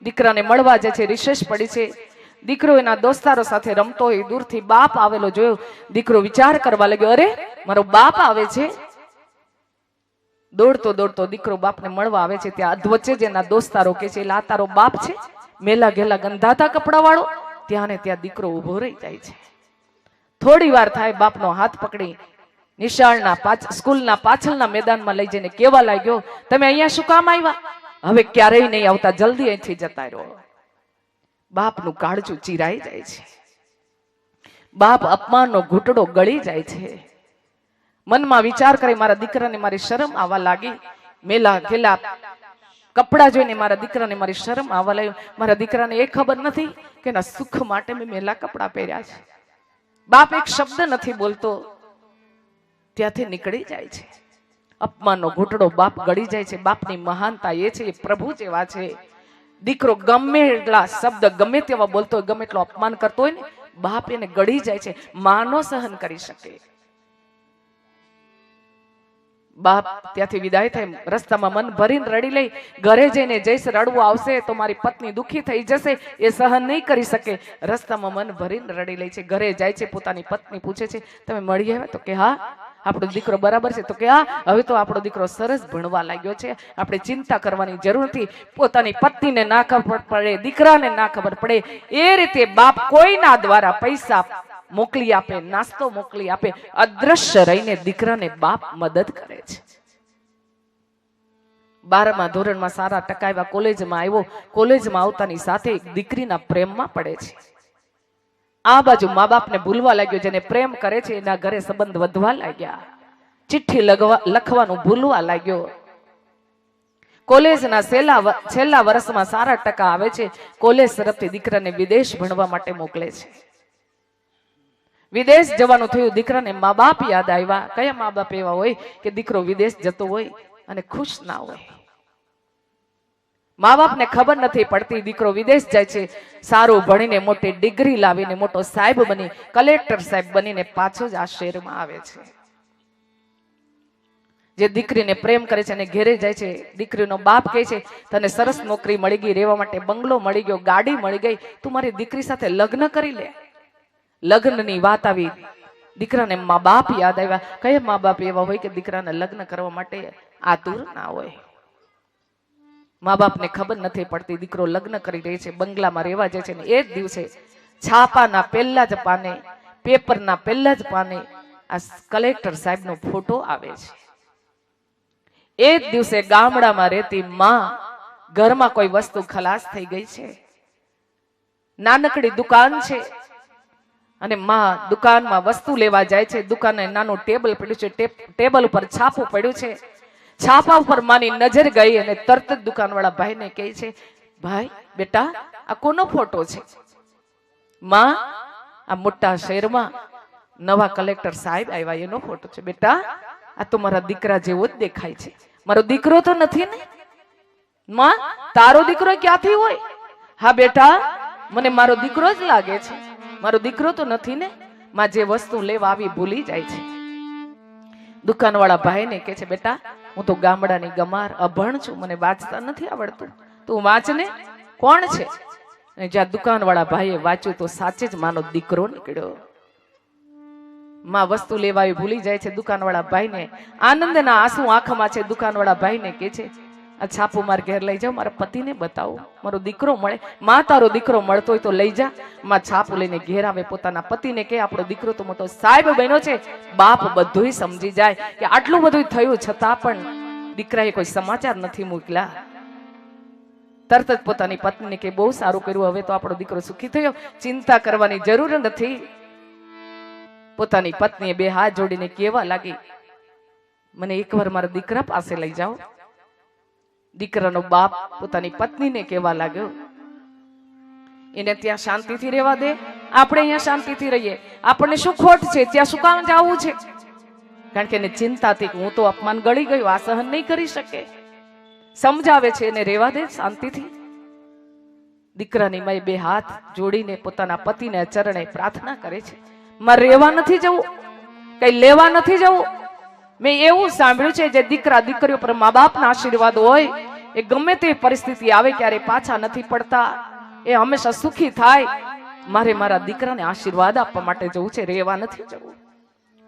A: દીકરાને મળવા જાય છે. રિસેસ પડી છે, દીકરો એના દોસ્તારો સાથે રમતો હોય, દૂરથી બાપ આવેલો જોયો. દીકરો વિચાર કરવા લાગ્યો, અરે મારો બાપ આવે છે. દોડતો દોડતો દીકરો બાપને મળવા આવે છે. ત્યાં અધવચ્ચે જ એના દોસ્તારો કે છે, આ તારો બાપ છે, મેલા ગેલા ગંધાતા કપડા વાળો? ત્યાં ને ત્યાં દીકરો ઉભો રહી જાય છે. થોડી વાર થાય, બાપનો હાથ પકડી નિશાળના સ્કૂલના પાછળના મેદાનમાં લઈ જઈને કેવા લાગ્યો, તમે અહીંયા શું કામ આવ્યા? હવે ક્યારેય નહીં આવતા, જલ્દી અહીંથી જતા રહો. બાપનું કાળજું ચીરાઈ જાય છે. બાપ અપમાનનો ઘૂંટડો ગળી જાય છે. મનમાં વિચાર કરે, મારા દીકરાને મારી શરમ આવવા લાગી, મેલા ગેલા કપડા જોઈને મારા દીકરાને મારી શરમ આવવા લાગી. મારા દીકરાને એ ખબર નથી કે એના સુખ માટે મેં મેલા કપડા પહેર્યા છે. બાપ એક શબ્દ નથી બોલતો, ત્યાંથી નીકળી જાય છે. અપમાનનો ઘૂંટડો બાપ ગળી જાય છે. બાપની મહાનતા એ છે, એ પ્રભુ જેવા છે. દીકરો ગમે એટલા શબ્દ ગમે તેવા બોલતો હોય, ગમે એટલો અપમાન કરતો હોય ને, બાપ એને ગળી જાય છે. માનો સહન કરી શકે. બાપ ત્યાંથી વિદાય થાય, રસ્તામાં મન ભરીને રડી લઈ. ઘરે જઈને જઈશ રડવું આવશે તો મારી પત્ની દુખી થઈ જશે, એ સહન નહીં કરી શકે. રસ્તામાં મન ભરીને રડી લે છે. ઘરે જાય છે, પોતાની પત્ની પૂછે છે, તમે મળી આવ્યા? તો કે હા. આપણો દીકરો બરાબર છે? તો કે હા. હવે તો આપણો દીકરો સરસ ભણવા લાગ્યો છે, આપણે ચિંતા કરવાની જરૂર નથી. પોતાની પત્નીને ના ખબર પડે, દીકરાને ના ખબર પડે, એ રીતે બાપ કોઈના દ્વારા પૈસા મોકલી આપે, નાસ્તો મોકલી આપે, અદ્રશ્ય રહીને દીકરાને બાપ મદદ કરે છે. 12મા ધોરણમાં સારા ટકા આવ્યા, કોલેજમાં આવ્યો. કોલેજમાં આવતાની સાથે એક દીકરીના પ્રેમમાં પડે છે. આ બાજુ મા બાપને ભૂલવા લાગ્યો, જેને પ્રેમ કરે છે એના ઘરે સંબંધ વધવા લાગ્યા. ચિઠ્ઠી લખવાનું ભૂલવા લાગ્યો. કોલેજના છેલ્લા વર્ષમાં સારા ટકા આવે છે. કોલેજ તરફથી દીકરાને વિદેશ ભણવા માટે મોકલે છે. વિદેશ જવાનું થયું, દીકરાને મા બાપ યાદ આવ્યા. કયા મા બાપ એવા હોય કે દીકરો વિદેશ જતો હોય અને ખુશ ના હોય? મા બાપને ખબર નથી પડતી, દીકરો વિદેશ જાય છે, સારું ભણીને મોટી ડિગ્રી લાવીને મોટો સાહેબ બની, કલેક્ટર સાહેબ બનીને પાછો જ આ શહેરમાં આવે છે. જે દીકરીને પ્રેમ કરે છે અને ઘેરે જાય છે, દીકરીનો બાપ કહે છે, તને સરસ નોકરી મળી ગઈ, રહેવા માટે બંગલો મળી ગયો, ગાડી મળી ગઈ, તું મારી દીકરી સાથે લગ્ન કરી લે. લગ્નની વાત આવી, દીકરાને મા બાપ યાદ આવ્યા. કયા મા બાપ એવા હોય કે દીકરાને લગ્ન કરવા માટે આતુર ના હોય? મા બાપને ખબર નથી પડતી, દીકરો લગ્ન કરી રહી છે, બંગલામાં રહેવા જાય છે. ને એ જ દિવસે છાપાના પહેલા જ પાને, પેપરના પહેલા જ પાને આ કલેક્ટર સાહેબનો ફોટો આવે છે. એ જ દિવસે ગામડામાં રહેતી માં, ઘરમાં કોઈ વસ્તુ ખલાસ થઈ ગઈ છે, નાનકડી દુકાન છે, અને માં દુકાનમાં વસ્તુ લેવા જાય છે. દુકાને નાનું ટેબલ પડ્યું છે, ટેબલ ઉપર છાપું પડ્યું છે. છાપા ઉપર માની નજર ગઈ અને તરત જ દુકાનવાળા ભાઈને કહે છે, ભાઈ બેટા આ કોનો ફોટો છે? માં, આ મોટા શહેરમાં નવા કલેક્ટર સાહેબ આવ્યા એનો ફોટો છે. બેટા આ તો મારા દીકરા જેવો જ દેખાય છે. મારો દીકરો તો નથી ને? માં, તારો દીકરો ક્યાંથી હોય? હા બેટા, મને મારો દીકરો જ લાગે છે. મારો દીકરો તો નથી ને? માં જે વસ્તુ લેવા આવી ભૂલી જાય છે. દુકાનવાળા ભાઈને કહે છે, બેટા હું તો ગામડાની ગમાર અભણ છું, મને વાંચતા નથી આવડતું, તું વાંચ ને. કોણ છે? અને જ્યાં દુકાનવાળા ભાઈએ વાંચ્યું તો સાચે જ માનો દીકરો નીકળ્યો. માં વસ્તુ લેવા આવી ભૂલી જાય છે. દુકાનવાળા ભાઈને આનંદના આંસુ આંખમાં છે. દુકાનવાળા ભાઈને કહે છે, આ છાપું મારા ઘેર લઈ જાઓ, મારા પતિને બતાવો, મારો દીકરો મળે. માં, તારો દીકરો મળતો હોય તો લઈ જા. માં છાપું લઈને ઘેર આવે, પોતાના પતિને કહે, આપણો દીકરો તો મોટો સાહેબ બન્યો છે. બાપ બધુંય સમજી જાય કે આટલું બધું થયું છતાં પણ દીકરાએ કોઈ સમાચાર નથી મોકલ્યા. તરત જ પોતાની પત્નીને કે બહુ સારું કર્યું, હવે તો આપણો દીકરો સુખી થયો, ચિંતા કરવાની જરૂર નથી. પોતાની પત્નીએ બે હાથ જોડીને કહેવા લાગી, મને એકવાર મારા દીકરા પાસે લઈ જાઓ. દીકરાનો બાપ પોતાની પત્નીને કહેવા લાગ્યો, એને ત્યાં શાંતિથી રહેવા દે, આપણે અહીંયા શાંતિથી રહીએ, આપણને શું ખોટ છે, ત્યાં શું કામ જવું છે? કારણ કે એને ચિંતા હતી કે હું તો અપમાન ગળી ગયો, આ સહન નહીં કરી શકે. સમજાવે છે એને રહેવા દે શાંતિથી. દીકરાની માએ બે હાથ જોડીને પોતાના પતિને ચરણે પ્રાર્થના કરે છે, મારે રહેવા નથી જવું, કઈ લેવા નથી જવું. મેં એવું સાંભળ્યું છે જે દીકરા દીકરીઓ પર મા બાપના આશીર્વાદ હોય એ ગમે તે પરિસ્થિતિ આવે ક્યારે પાછા નથી પડતા, એ હંમેશા સુખી થાય. મારે મારા દીકરાને આશીર્વાદ આપવા માટે જવું છે, રહેવા નથી જવું.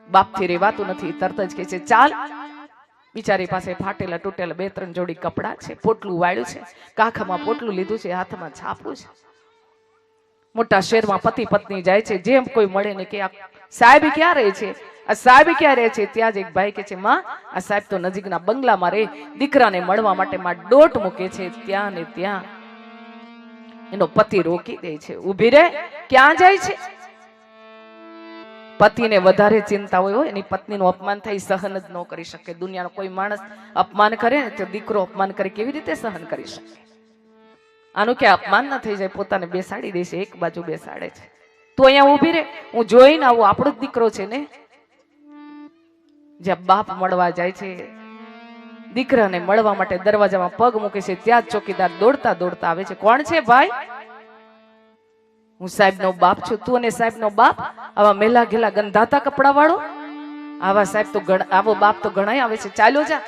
A: બાપથી રહેવાતું નથી. તરત જ કહે છે, ચાલ. બિચારી પાસે ફાટેલા તૂટેલા બે ત્રણ જોડી કપડા છે, પોટલું વાળ્યું છે, કાખામાં પોટલું લીધું છે, હાથમાં છાપું છે. મોટા શહેરમાં પતિ પત્ની જાય છે, જેમ કોઈ મળે ને કે આ સાહેબ ક્યાં રહે છે, આ સાહેબ ક્યાં રહે છે? ત્યાં જ એક ભાઈ કે છે, માં આ સાહેબ તો નજીકના બંગલામાં રહે. દીકરાને મળવા માટે માં દોટ મૂકે છે. ત્યાં ને ત્યાં એનો પતિ રોકી દે છે, ઊભી રે, ક્યાં જાય છે? પતિને વધારે ચિંતા હોય એની પત્નીનું અપમાન થઈ સહન જ ન કરી શકે. દુનિયાનો કોઈ માણસ અપમાન કરે ને તો દીકરો અપમાન કરે કેવી રીતે સહન કરી શકે? આનું કે અપમાન ન થઈ જાય, પોતાને બેસાડી દેશે, એક બાજુ બેસાડે છે. તું અહીંયા ઊભી રે, હું જોઈને આવું, આપણો જ દીકરો છે ને. જ્યાં બાપ મળવા જાય છે, દીકરાને મળવા માટે દરવાજામાં પગ મૂકે છે, ત્યાં જ ચોકીદાર દોડતા દોડતા આવે છે. કોણ છે ભાઈ? હું સાહેબનો બાપ છું. તું અને સાહેબનો બાપ આવા મેલા ઘેલા ગંધાતા કપડા વાળો? આવા સાહેબ તો આવો બાપ તો ઘણાય આવે છે, ચાલ્યો જા,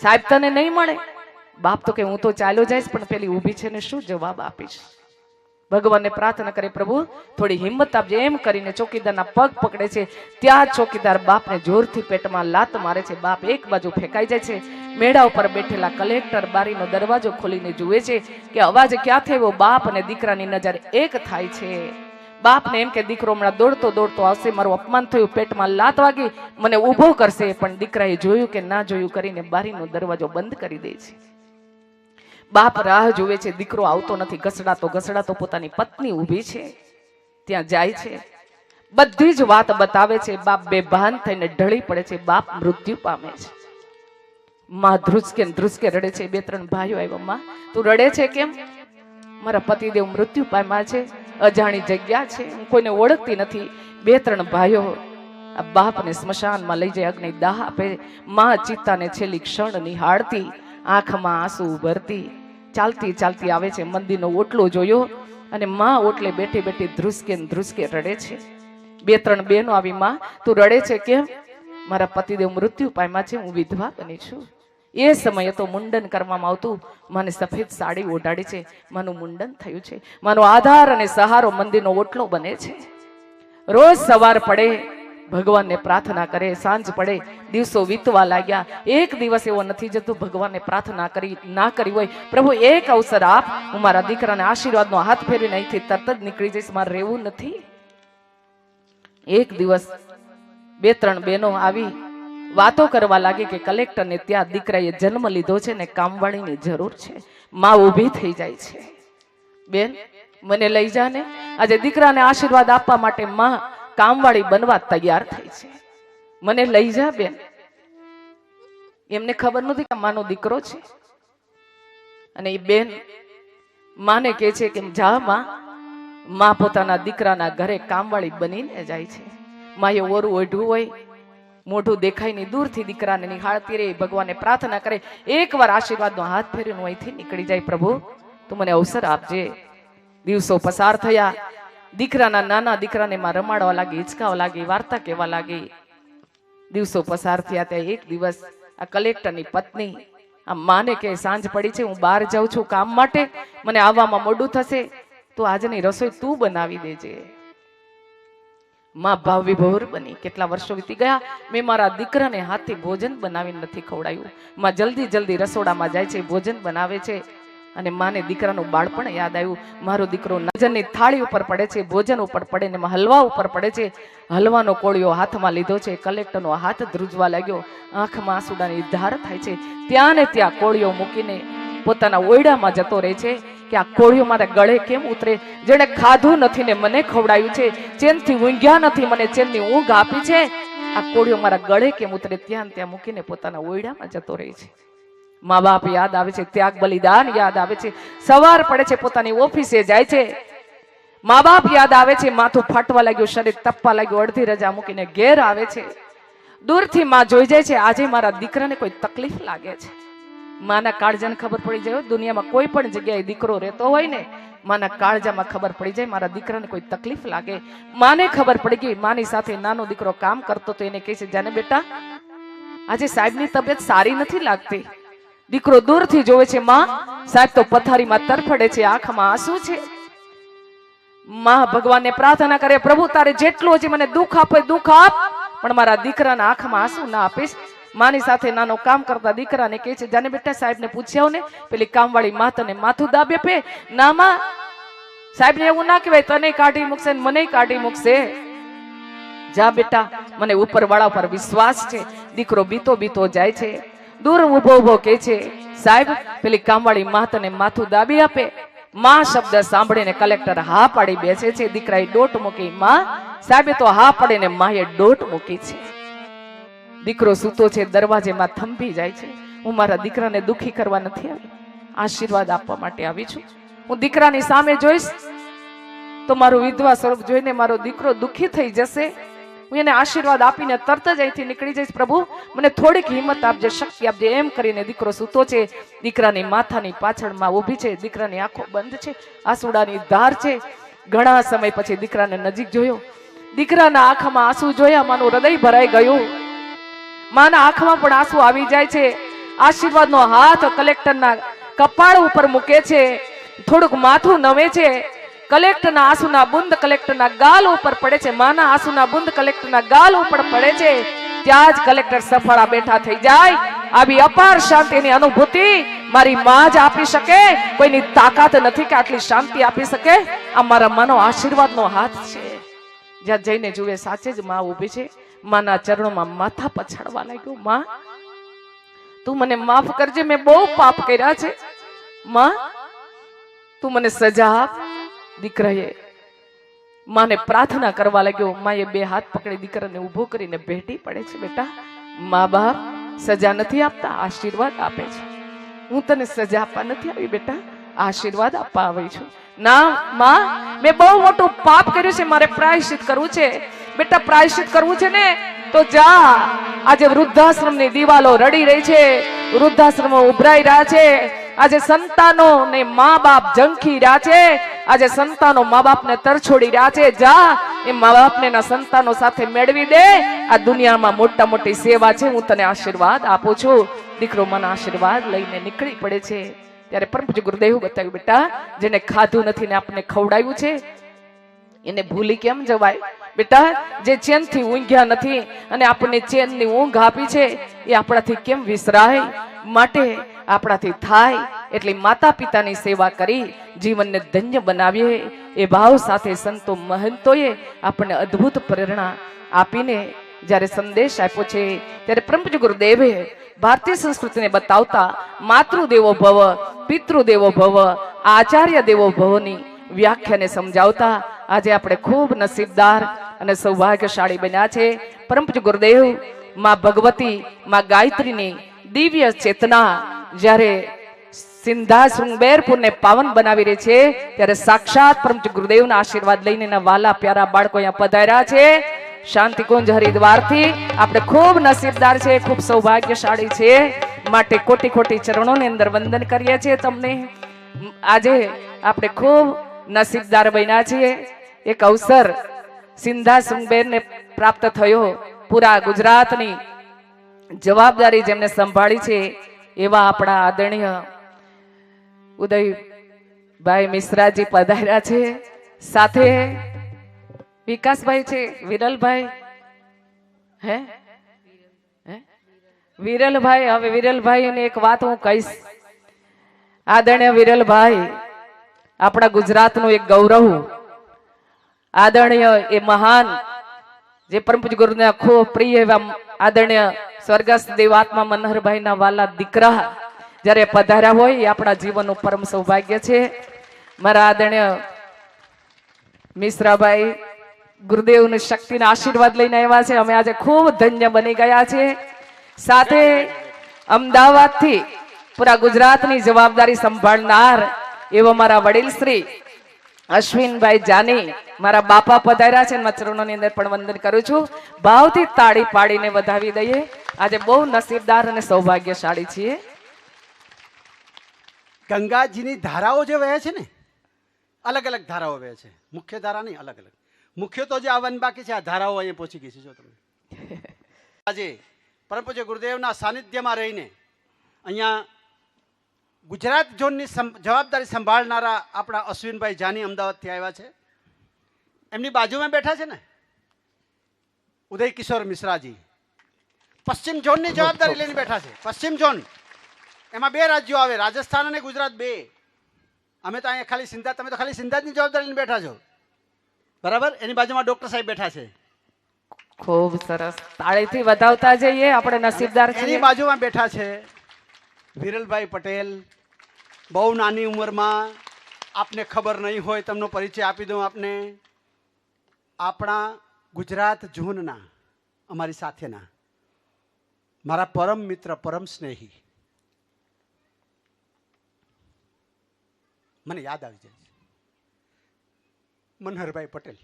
A: સાહેબ તને નહીં મળે. બાપ તો કે હું તો ચાલ્યો જઈશ, પણ પેલી ઊભી છે ને શું જવાબ આપીશ? ભગવાનને પ્રાર્થના કરે, પ્રભુ થોડી હિંમત આપજે. એમ કરીને ચોકીદારના પગ પકડે છે. ત્યાં ચોકીદાર બાપને જોરથી પેટમાં લાત મારે છે. બાપ એક બાજુ ફેંકાઈ જાય છે. મેળા ઉપર બેઠેલા કલેક્ટર બારીનો દરવાજો ખોલીને જુએ છે કે અવાજ ક્યાંથી આવ્યો. બાપ અને દીકરાની નજર એક થાય છે. બાપને એમ કે દીકરો હમણાં દોડતો દોડતો આવશે, મારું અપમાન થયું, પેટમાં લાત વાગી, મને ઊભો કરશે. પણ દીકરાએ જોયું કે ના જોયું કરીને બારીનો દરવાજો બંધ કરી દે છે. બાપ રાહ જુએ છે, દીકરો આવતો નથી. ઘસડાતો ઘસડાતો પોતાની પત્ની ઊભી છે ત્યાં જાય છે, બધી જ વાત બતાવે છે. બાપ બેભાન થઈને ઢળી પડે છે. બાપ મૃત્યુ પામે છે. માં ધ્રુસકે ધ્રુસકે રડે છે. બે ત્રણ ભાઈઓ આવ્યા, માં તું રડે છે કેમ? મારા પતિદેવ મૃત્યુ પામ્યા છે, અજાણી જગ્યા છે, હું કોઈને ઓળખતી નથી. બે ત્રણ ભાઈઓ આ બાપને સ્મશાનમાં લઈ જાય, અગ્નિ દાહ આપે. માં ચિત્તાને છેલ્લી ક્ષણ નિહાળતી, આંખમાં આંસુ ભરતી ચાલતી ચાલતી આવે છે. મંદિરનો ઓટલો જોયો અને માં ઓટલે બેઠી બેઠી ધ્રુસકે ધ્રુસકે રડે છે. બે ત્રણ બહેનો આવી, માં તું રડે છે કેમ? મારા પતિદેવ મૃત્યુ પામ્યા છે, હું વિધવા બની છું. એ સમયે તો મુંડન કરવામાં આવતું. મને સફેદ સાડી ઓઢાડી છે, માનું મુંડન થયું છે. માનો આધાર અને સહારો મંદિરનો ઓટલો બને છે. રોજ સવાર પડે ભગવાનને પ્રાર્થના કરે, સાંજ પડે, દિવસો વીતવા લાગ્યા. એક દિવસ એવો નથી જતો ભગવાનને પ્રાર્થના ના કરી હોય, પ્રભુ એક અવસર આપ, હું મારા દીકરાને આશીર્વાદનો હાથ ફેરીને અહીંથી તરત જ નીકળી જઈશ, મારે રહેવું નથી. એક દિવસ બે ત્રણ બહેનો આવી વાતો કરવા લાગી કે કલેક્ટરને ત્યાં દીકરાએ જન્મ લીધો છે ને કામવાળીની જરૂર છે. માં ઊભી થઈ જાય છે, બેન મને લઈ જા ને. આજે દીકરાને આશીર્વાદ આપવા માટે માં કામવાળી બનવા તૈયાર થઈ છે, મને લઈ જા બેન. એમને ખબર નથી કે માનો દીકરો છે. અને એ બેન માને કહે છે કે જા માં પોતાના દીકરાના ઘરે કામવાળી બનીને જાય છે. માએ ઓરું ઓઢવું હોય, મોઢું દેખાય નહીં, દૂરથી દીકરાને નિહાળતી રહે, ભગવાનને પ્રાર્થના કરે, એકવાર આશીર્વાદનો હાથ ફેરીને અહીંથી નીકળી જાય. પ્રભુ તું મને અવસર આપજે. દિવસો પસાર થયા. દીકરાના નાના દીકરાને માં રમાડવા લાગી, હિંચકાવા લાગી, વાર્તા કહેવા લાગી. દિવસો પસાર થયા. ત્યાં એક દિવસ આ કલેક્ટરની પત્ની આ માને કે સાંજ પડી છે, હું બહાર જાઉં છું કામ માટે, મને આવવામાં મોડું થશે, તો આજની રસોઈ તું બનાવી દેજે. માં ભાવ વિભોર બની. કેટલા વર્ષો વીતી ગયા, મેં મારા દીકરાને હાથથી ભોજન બનાવીને નથી ખવડાવ્યું. માં જલ્દી જલ્દી રસોડામાં જાય છે, ભોજન બનાવે છે. અને માને દીકરાનું બાળપણ યાદ આવ્યું. મારો દીકરો ભોજનની થાળી ઉપર પડે છે, ભોજન ઉપર પડે ને હલવા ઉપર પડે છે. હલવાનો કોળિયો હાથમાં લીધો છે. કલેક્ટરનો હાથ ધ્રુજવા લાગ્યો, આંખમાં આંસુડાની ધાર થાય છે. ત્યાં ને ત્યાં કોળિયો મૂકીને પોતાના ઓયડામાં જતો રહે છે કે આ કોળિયો મારા ગળે કેમ ઉતરે? જેણે ખાધું નથી ને મને ખવડાવ્યું છે, ચેનથી ઊંઘ્યા નથી, મને ચેનની ઊંઘ આપી છે, આ કોળિયો મારા ગળે કેમ ઉતરે? ત્યાં ત્યાં મૂકીને પોતાના ઓયડામાં જતો રહે છે. મા બાપ યાદ આવે છે, ત્યાગ બલિદાન યાદ આવે છે. સવાર પડે છે, પોતાની ઓફિસે જાય છે. મા બાપ યાદ આવે છે. માથું ફાટવા લાગ્યું, શરીર તપવા લાગ્યું, અડધી રજા મૂકીને ઘેર આવે છે. દૂરથી માં જોઈ જાય છે, આજે મારા દીકરાને કોઈ તકલીફ લાગે છે. માના કાળજાને ખબર પડી જાય, દુનિયામાં કોઈ પણ જગ્યાએ દીકરો રહેતો હોય ને, માના કાળજામાં ખબર પડી જાય મારા દીકરાને કોઈ તકલીફ લાગે. માને ખબર પડી ગઈ. માની સાથે નાનો દીકરો કામ કરતો તો એને કહે છે, જાને બેટા આજે સાહેબની તબિયત સારી નથી લાગતી. દીકરો દૂરથી જોવે છે, માં સાહેબ તો પથારીમાં તરફડે છે, આંખમાં આંસુ છે. માં ભગવાનને પ્રાર્થના કરે, પ્રભુ તારે જેટલું હજી મને દુઃખ આપે દુઃખ આપ, પણ મારા દીકરાના આંખમાં આંસુ ના આપીશ. માની સાથે નાનો કામ કરતા દીકરાને કહે છે, જાને બેટા સાહેબને પૂછ્યા ને, પેલી કામવાળી માં તને માથું દાબે પે ના માં, સાહેબને એવું ના કહેવાય, તને કાઢી મૂકશે ને મને કાઢી મૂકશે. જા બેટા, મને ઉપરવાળા પર વિશ્વાસ છે. દીકરો બીતો બીતો જાય છે. દૂર ઉભો ઉભો કહે છે, સાહેબ પેલી કામવાળી માં તને માથું દાબી આપે. માં શબ્દ સાંભળીને કલેક્ટર હા પાડી બેસે છે. દીકરાએ ડોટ મૂકી, માં સાહેબે તો હા પાડીને માએ ડોટ મૂકી છે. દીકરો સૂતો છે, દરવાજેમાં થંભી જાય છે. હું મારા દીકરાને દુખી કરવા નથી આવી, આશીર્વાદ આપવા માટે આવી છું. હું દીકરાની સામે જોઈશ તો મારું વિધવા સ્વરૂપ જોઈને મારો દીકરો દુખી થઈ જશે. હું એને આશીર્વાદ આપીને તરત જ અહીંથી નીકળી જઈશ. પ્રભુ મને થોડીક હિંમત આપજે, શક્તિ આપજે. એમ કરીને દીકરો સૂતો છે. દીકરાની માથાની પાછળમાં ઊભી છે. દીકરાની આંખો બંધ છે, આંસુડાની ધાર છે. ઘણા સમય પછી દીકરાને નજીક જોયો. દીકરાના આંખમાં આંસુ જોયા, માનું હૃદય ભરાઈ ગયું. માના આંખમાં પણ આંસુ આવી જાય છે. આશીર્વાદનો હાથ કલેક્ટરના કપાળ ઉપર મૂકે છે. થોડુંક માથું નવે છે. કલેક્ટરના આંસુના બુંદ કલેક્ટરના ગાલ ઉપર પડે છે. માના આંસુના બુંદ કલેક્ટરના ગાલ ઉપર પડે છે. ત્યાં જ કલેક્ટર સફળા બેઠા થઈ જાય. આવી અપાર શાંતિની અનુભૂતિ મારી માં જ આપી શકે. કોઈની તાકાત નથી કે આટલી શાંતિ આપી શકે. આ મારા માનો આશીર્વાદનો હાથ છે. જ્યાં જઈને જુએ, સાચે જ માં ઊભી છે. માના ચરણોમાં માથા પછાડવા લાગ્યો. માં તું મને માફ કરજે, મેં બહુ પાપ કર્યા છે. માં તું મને સજા આપ. દીકરાએ માને પ્રાર્થના કરવા લાગ્યો. માએ બે હાથ પકડી દીકરાને ઊભો કરીને ભેટી પડે છે. બેટા, મા બાપ સજા નથી આપતા, આશીર્વાદ આપે છે. હું તને સજા આપવા નથી આવી બેટા, આશીર્વાદ આપવા આવી છું. ના માં, મેં બહુ મોટું પાપ કર્યું છે, મારે પ્રાયશ્ચિત કરવું છે. બેટા પ્રાયશ્ચિત કરવું છે ને તો જા. આજે વૃદ્ધાશ્રમની દિવાલો રડી રહી છે, વૃદ્ધાશ્રમો ઉભરાઈ રહ્યા છે. આજે સંતાનો ને મા બાપ ઝંખી રહ્યા છે. આજે સંતાનો મા બાપને તરછોડી રહ્યા છે. જા એ મા બાપને ના સંતાનો સાથે મેળવી દે. આ દુનિયામાં મોટા મોટી સેવા છે. હું તને આશીર્વાદ આપું છું. દીકરો મને આશીર્વાદ લઈને નીકળી પડે છે. ત્યારે પરમ પૂજ્ય ગુરુદેવ બતાવ્યું, બેટા જેને ખાધું નથી ને આપણને ખવડાવ્યું છે એને ભૂલી કેમ જવાય? બેટા જે ચેનથી ઊંઘ્યા નથી અને આપણને ચેનની ઊંઘ આપી છે એ આપણાથી કેમ વિસરાય? માટે આપણાથી થાય એટલી માતા પિતાની સેવા કરી જીવનને ધન્ય બનાવીએ એ ભાવ સાથે સંતો મહંતોએ આપણને અદ્ભુત પ્રેરણા આપીને જ્યારે સંદેશ આપ્યો છે, ત્યારે પરમ પૂજ્ય ગુરુદેવે ભારતીય સંસ્કૃતિને બતાવતા માતૃદેવો ભવ, પિતૃદેવો ભવ, આચાર્ય દેવો ભવની વ્યાખ્યાને સમજાવતા આજે આપણે ખૂબ નસીબદાર અને સૌભાગ્યશાળી બન્યા છે. પરમ પૂજ્ય ગુરુદેવ માં ભગવતી, માં ગાયત્રીની દિવ્ય ચેતના જ્યારે સિંધા શૃંગબેરપુરને પાવન બનાવી રહી છે, ત્યારે સાક્ષાત પરમ ગુરુદેવના આશીર્વાદ લઈને એના વાલા પ્યારા બાળકો અહીંયા પધાર્યા છે. શાંતિકુંજ હરિદ્વારથી આપણે ખૂબ નસીબદાર છે, ખૂબ સૌભાગ્યશાળી છે. માટે કોટી કોટી ચરણોની અંદર વંદન કરીએ છીએ તમને. આજે આપણે ખૂબ નસીબદાર બન્યા છીએ. એક અવસર સિંધા શૃંગબેરને પ્રાપ્ત થયો. પૂરા ગુજરાતની જવાબદારી જેમને સંભાળી છે એવા આપણા આદરણીય ઉદયભાઈ મિશ્રાજી પધાર્યા છે. સાથે વિકાસભાઈ છે, વિરલભાઈ હે વિરલભાઈ. હવે વિરલભાઈ એક વાત હું કહીશ. આદરણીય વિરલભાઈ આપણા ગુજરાતનું એક ગૌરવ, આદરણીય એ મહાન જે પરમ પૂજ્ય ગુરુના ખૂબ પ્રિય એવા આદરણીય સ્વર્ગસ્થ દેવાત્મા મનહરભાઈના વાલા દીકરા જ્યારે પધાર્યા હોય એ આપણા જીવનનું પરમ સૌભાગ્ય છે. મારા આદરણીય મિશ્રાભાઈ ગુરુદેવની શક્તિના આશીર્વાદ લઈને આવ્યા છે. અમે આજે ખૂબ ધન્ય બની ગયા છે. સાથે અમદાવાદથી પૂરા ગુજરાતની જવાબદારી સંભાળનાર એવા મારા વડીલ શ્રી અશ્વિનભાઈ જાની મારા બાપા પધાર્યા છે. એના ચરણોની અંદર પણ વંદન કરું છું. ભાવથી તાળી પાડીને વધાવી દઈએ. આજે બહુ નસીબદાર અને સૌભાગ્યશાળી છીએ.
C: ગંગાજીની ધારાઓ જે વહે છે ને, અલગ અલગ ધારાઓ વહે છે. મુખ્ય ધારા નહીં, અલગ અલગ. મુખ્ય તો જે આવવાની બાકી છે, આ ધારાઓ અહીંયા પહોંચી ગઈ છે. જો તમે આજે પરમ પૂજ્ય ગુરુદેવના સાનિધ્યમાં રહીને અહીંયા ગુજરાત ઝોનની જવાબદારી સંભાળનારા આપણા અશ્વિનભાઈ જાની અમદાવાદથી આવ્યા છે. એમની બાજુમાં બેઠા છે ને ઉદય કિશોર મિશ્રાજી, પશ્ચિમ ઝોનની જવાબદારી લઈને બેઠા છે. પશ્ચિમ ઝોન એમાં 2 રાજ્યો આવે, રાજસ્થાન અને ગુજરાત 2. અમે તો અહીંયા ખાલી સિંધા, તમે તો ખાલી સિંધાની જવાબદારી લઈને બેઠા છો, બરાબર. એની બાજુમાં ડોક્ટર સાહેબ બેઠા છે.
A: ખૂબ સરસ, તાળીથી વધાવતા જઈએ. આપણે નસીબદાર છીએ.
C: એની બાજુમાં બેઠા છે વિરલભાઈ પટેલ. બહુ નાની ઉંમરમાં, આપને ખબર નહીં હોય, તમને પરિચય આપી દઉં આપને. આપણા ગુજરાત ઝોનના અમારી સાથેના મારા પરમ મિત્ર, પરમ સ્નેહી, મને યાદ આવી જાય છે, મનહરભાઈ પટેલ.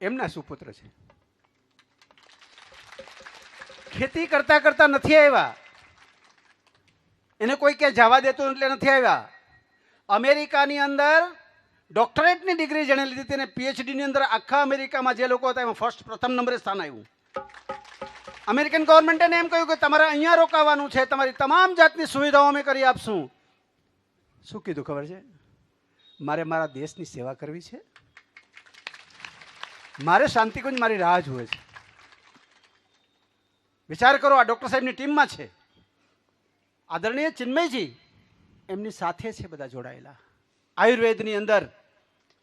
C: એમના સુપુત્ર છે. ખેતી કરતા કરતા નથી આવ્યા, એને કોઈ ક્યાં જવા દેતું એટલે નથી આવ્યા. અમેરિકાની અંદર ડોક્ટરેટની ડિગ્રી જેણે લીધી તેને પીએચડીની અંદર આખા અમેરિકામાં જે લોકો હતા એમાં પ્રથમ નંબરે સ્થાન આવ્યું. અમેરિકન ગવર્મેન્ટે એમ કહ્યું કે તમારે અહીંયા રોકાવાનું છે, તમારી તમામ જાતની સુવિધાઓ અમે કરી આપશું. શું કીધું ખબર છે? મારે મારા દેશની સેવા કરવી છે, મારે શાંતિકુંજ મારી રાહ જુએ છે. વિચાર કરો, આ ડોક્ટર સાહેબની ટીમમાં છે. આદરણીય ચિન્મયજી એમની સાથે છે બધા જોડાયેલા. આયુર્વેદની અંદર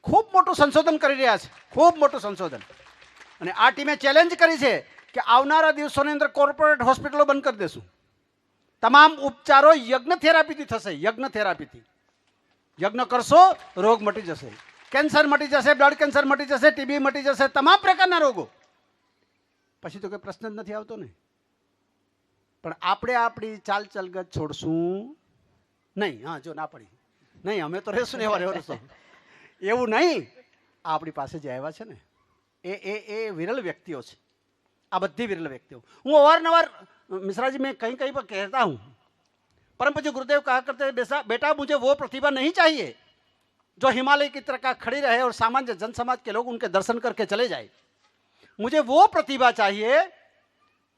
C: ખૂબ મોટું સંશોધન કરી રહ્યા છે, ખૂબ મોટું સંશોધન. અને આ ટીમે ચેલેન્જ કરી છે કે આવનારા દિવસોની અંદર કોર્પોરેટ હોસ્પિટલો બંધ કરી દેશું. તમામ ઉપચારો યજ્ઞ થેરાપીથી થશે. યજ્ઞ થેરાપીથી યજ્ઞ કરશો, રોગ મટી જશે. કેન્સર મટી જશે, બ્લડ કેન્સર મટી જશે, ટીબી મટી જશે, તમામ પ્રકારના રોગો. પછી તો કોઈ પ્રશ્ન જ નથી આવતો ને. પણ આપણે આપણી ચાલ ચલગત છોડશું નહીં. હા, જો ના પડી નહીં, અમે તો રહેશું ને એવા રહેશું, એવું નહીં. આપણી પાસે જે આવ્યા છે ને એ વિરલ વ્યક્તિઓ છે. આ બધી વિરલ વ્યક્તિઓ. હું અવારનવાર मिश्रा जी मैं कहीं कहीं पर कहता हूँ, परम पूज्य गुरुदेव कहा करते हैं, बेटा मुझे वो प्रतिभा नहीं चाहिए जो हिमालय की तरह खड़ी रहे और सामान्य जन समाज के लोग उनके दर्शन करके चले जाए. मुझे वो प्रतिभा चाहिए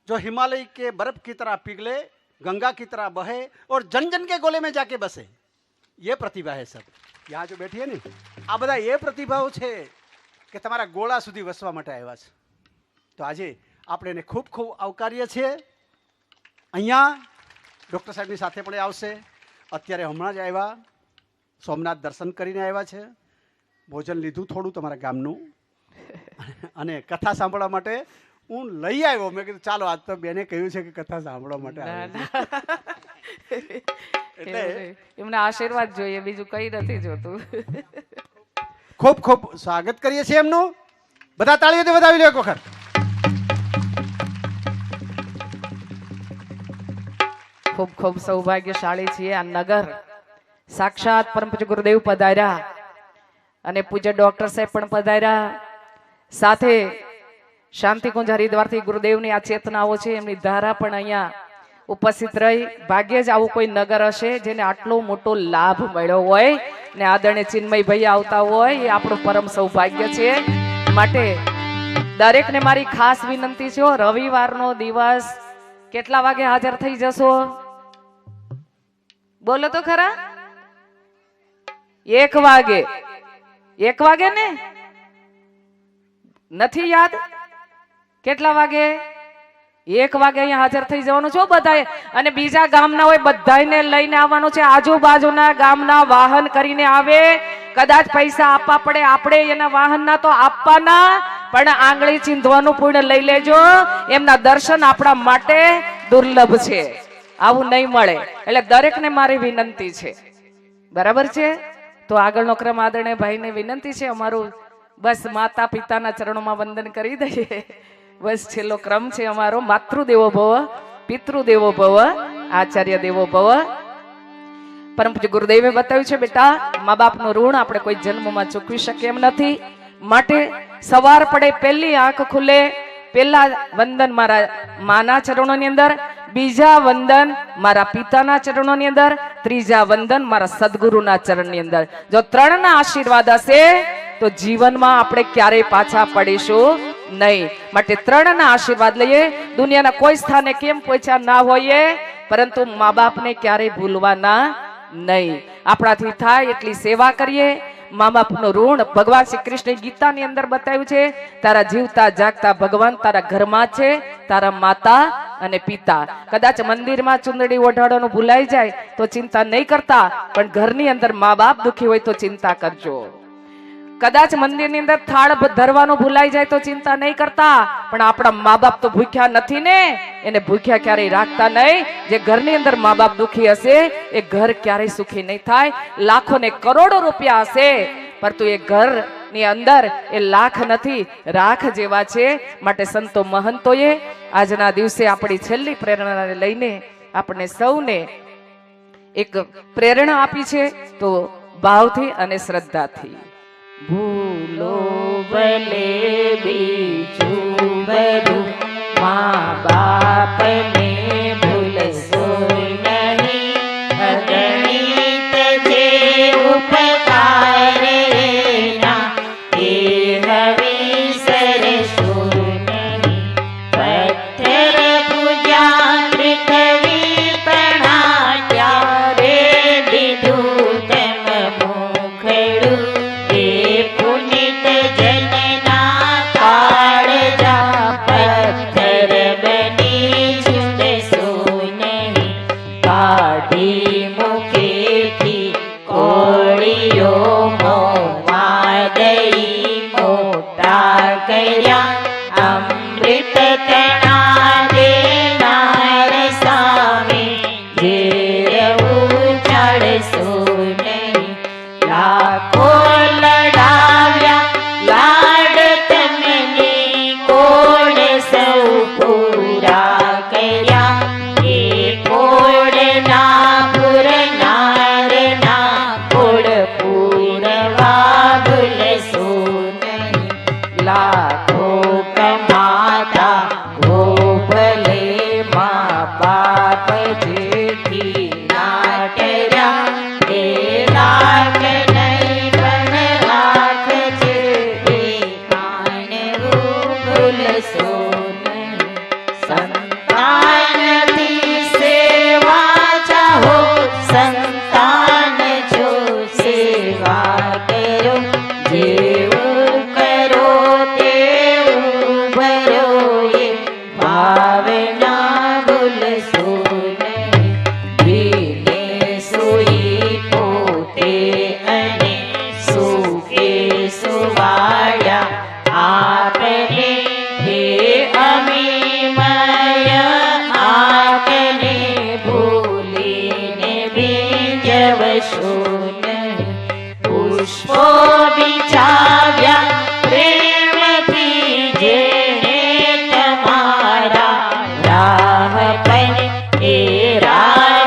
C: जो हिमालय के बर्फ की तरह पिघले, गंगा की तरह बहे और जन जन के गोले में जाके बसे. ये प्रतिभा है सब. यहाँ जो बैठी है ने आ बधा ये प्रतिभाओ છે કે તમારા ગોળા સુધી વસવા માટે આવ્યા છે. તો આજે આપણે એને ખૂબ ખૂબ આવકારીએ છીએ. અહીંયા ડૉક્ટર સાહેબની સાથે પણ આવશે. અત્યારે હમણાં જ આવ્યા, સોમનાથ દર્શન કરીને આવ્યા છે, ભોજન લીધું થોડું તમારા ગામનું, અને કથા સાંભળવા માટે હું લઈ આવ્યો. મેં કીધું ચાલો આજ તો બેને કહ્યું છે કે કથા સાંભળવા માટે
A: એટલે એમના આશીર્વાદ જોઈએ, બીજું કઈ નથી જોતું.
C: ખૂબ ખૂબ સ્વાગત કરીએ છીએ એમનું. બધા તાળીઓથી વધાવી લો એક વખત.
A: ખૂબ ખૂબ સૌભાગ્યશાળી છીએ. આ નગર સાક્ષાત પરમ પૂજ્ય ગુરુદેવ પધાર્યા અને પૂજ્ય ડોક્ટર સાહેબ પણ પધાર્યા. સાથે શાંતિકુંજ હરિદ્વારથી ગુરુદેવની આ ચેતનાઓ છે, એમની ધારા પણ અહીંયા ઉપસ્થિત રહી. ભાગ્યે જ આવું કોઈ નગર હશે જેને આટલો મોટો લાભ મળ્યો હોય ને આદરણીય ચિન્મયભાઈ આવતા હોય, એ આપણું પરમ સૌભાગ્ય છે. માટે દરેકને મારી ખાસ વિનંતી છે, રવિવારનો દિવસ કેટલા વાગે હાજર થઈ જશો? બોલો તો ખરા. 1 વાગે. 1 વાગે ને? નથી યાદ? કેટલા વાગે? 1 વાગે અહીંયા હાજર થઈ જવાનું છો બધાએ. અને બીજા ગામના હોય બધાને લઈને આવવાનું છે. આજુબાજુના ગામના વાહન કરીને આવે. કદાચ પૈસા આપવા પડે, આપણે એના વાહનના તો આપવાના, પણ આંગળી ચીંધવાનું પુણ્ય લઈ લેજો. એમના દર્શન આપણા માટે દુર્લભ છે, આવું નહીં મળે. એટલે દરેકને મારી વિનંતી છે, બરાબર છે? તો આગળનો ક્રમ આદરણીય ભાઈને વિનંતી છે અમારું, બસ માતા પિતાના ચરણોમાં વંદન કરી દઈએ. બસ છેલ્લો ક્રમ છે અમારો. માતૃદેવો ભવ, પિતૃદેવો ભવ, આચાર્ય દેવો ભવ. પરમ પૂજ્ય ગુરુદેવે બતાવ્યું છે, બેટા મા બાપનું ઋણ આપણે કોઈ જન્મમાં ચૂકવી શકીએ એમ નથી. માટે સવાર પડે પહેલી આંખ ખુલે પહેલા વંદન મારા માના ચરણોની અંદર, બીજા વંદન મારા પિતાના ચરણોની અંદર, ત્રીજા વંદન મારા સદગુરુના ચરણની અંદર. જો 3ના આશીર્વાદ હશે તો જીવનમાં આપણે ક્યારેય પાછા પડીશું નહીં. માટે 3ના આશીર્વાદ લઈએ. દુનિયાના કોઈ સ્થાને કેમ પહોંચ્યા ના હોઈએ, પરંતુ મા બાપને ક્યારેય ભૂલવાના નહીં. આપણાથી થાય એટલી સેવા કરીએ. મા બાપનું ઋણ ભગવાન શ્રી કૃષ્ણ ગીતાની અંદર બતાવ્યું છે, તારા જીવતા જાગતા ભગવાન તારા ઘરમાં છે, તારા માતા અને પિતા. કદાચ મંદિરમાં ચુંદડી ઓઢાડવાનું ભૂલાઈ જાય તો ચિંતા નહીં કરતા, પણ ઘરની અંદર મા બાપ દુખી હોય તો ચિંતા કરજો. કદાચ મંદિરની અંદર થાળ ધરવાનું ભૂલાઈ જાય તો ચિંતા નહીં કરતા, પણ આપણા મા બાપ તો ભૂખ્યા નથી ને, એને ભૂખ્યા ક્યારેય રાખતા નહીં. જે ઘરની અંદર મા બાપ દુખી હશે એ ઘર ક્યારેય સુખી નહીં થાય. લાખો ને કરોડો રૂપિયા હશે, પરંતુ એ ઘર ની અંદર એ લાખ નથી, રાખ જેવા છે. માટે સંતો મહંતોએ આજના દિવસે આપણી છેલ્લી પ્રેરણાને લઈને આપણે સૌને એક પ્રેરણા આપી છે. તો ભાવથી અને શ્રદ્ધાથી ભૂલો ભલે બીજું બધું, મા બાપને ભૂલશો નહીં.
B: અગણિત જે ઉપકાર એના, એ હવે સરસો નહીં. પથ્થર પૂજ્યા પૃથ્વી પ્રણાટ્યા, રે દીધું તેમ મુખડું. પુનિત જનના કાળજા, પથ્થર બની છૂટશો નહીં. કાઢી મુખેથી કોળીઓ મોંમાં દઈ મોટા કર્યા. અમૃત તણા દેનાર સામે ઘેરવું ચાળશો નહીં. લાખો લાડ તમને કોડ સૌ પૂરા કર્યા. એ કોડના પૂરનારના કોડ પૂરવા ભૂલશો નહીં. લાખો કમાતા હો ભલે, મા બાપ જેથી નાટર્યા. એ લાખ નહીં પણ લાખ છે, એ કાનવું ભૂલશો નહીં. સંતાનથી સેવા ચાહો, સંતાન જો સેવા કરો. જેવું કરો તેવું ભરો, એ ભાવના ભૂલશો નહીં. ભીને સોઈ પોતે અને સુખે સુવાડ્યા આપને. હે અમીમય આપને ભૂલીને બીજવશો નહીં. પુષ્પો બિછાવ્યા પ્રેમથી જેણે તમારા રાહ પર, એ રાહ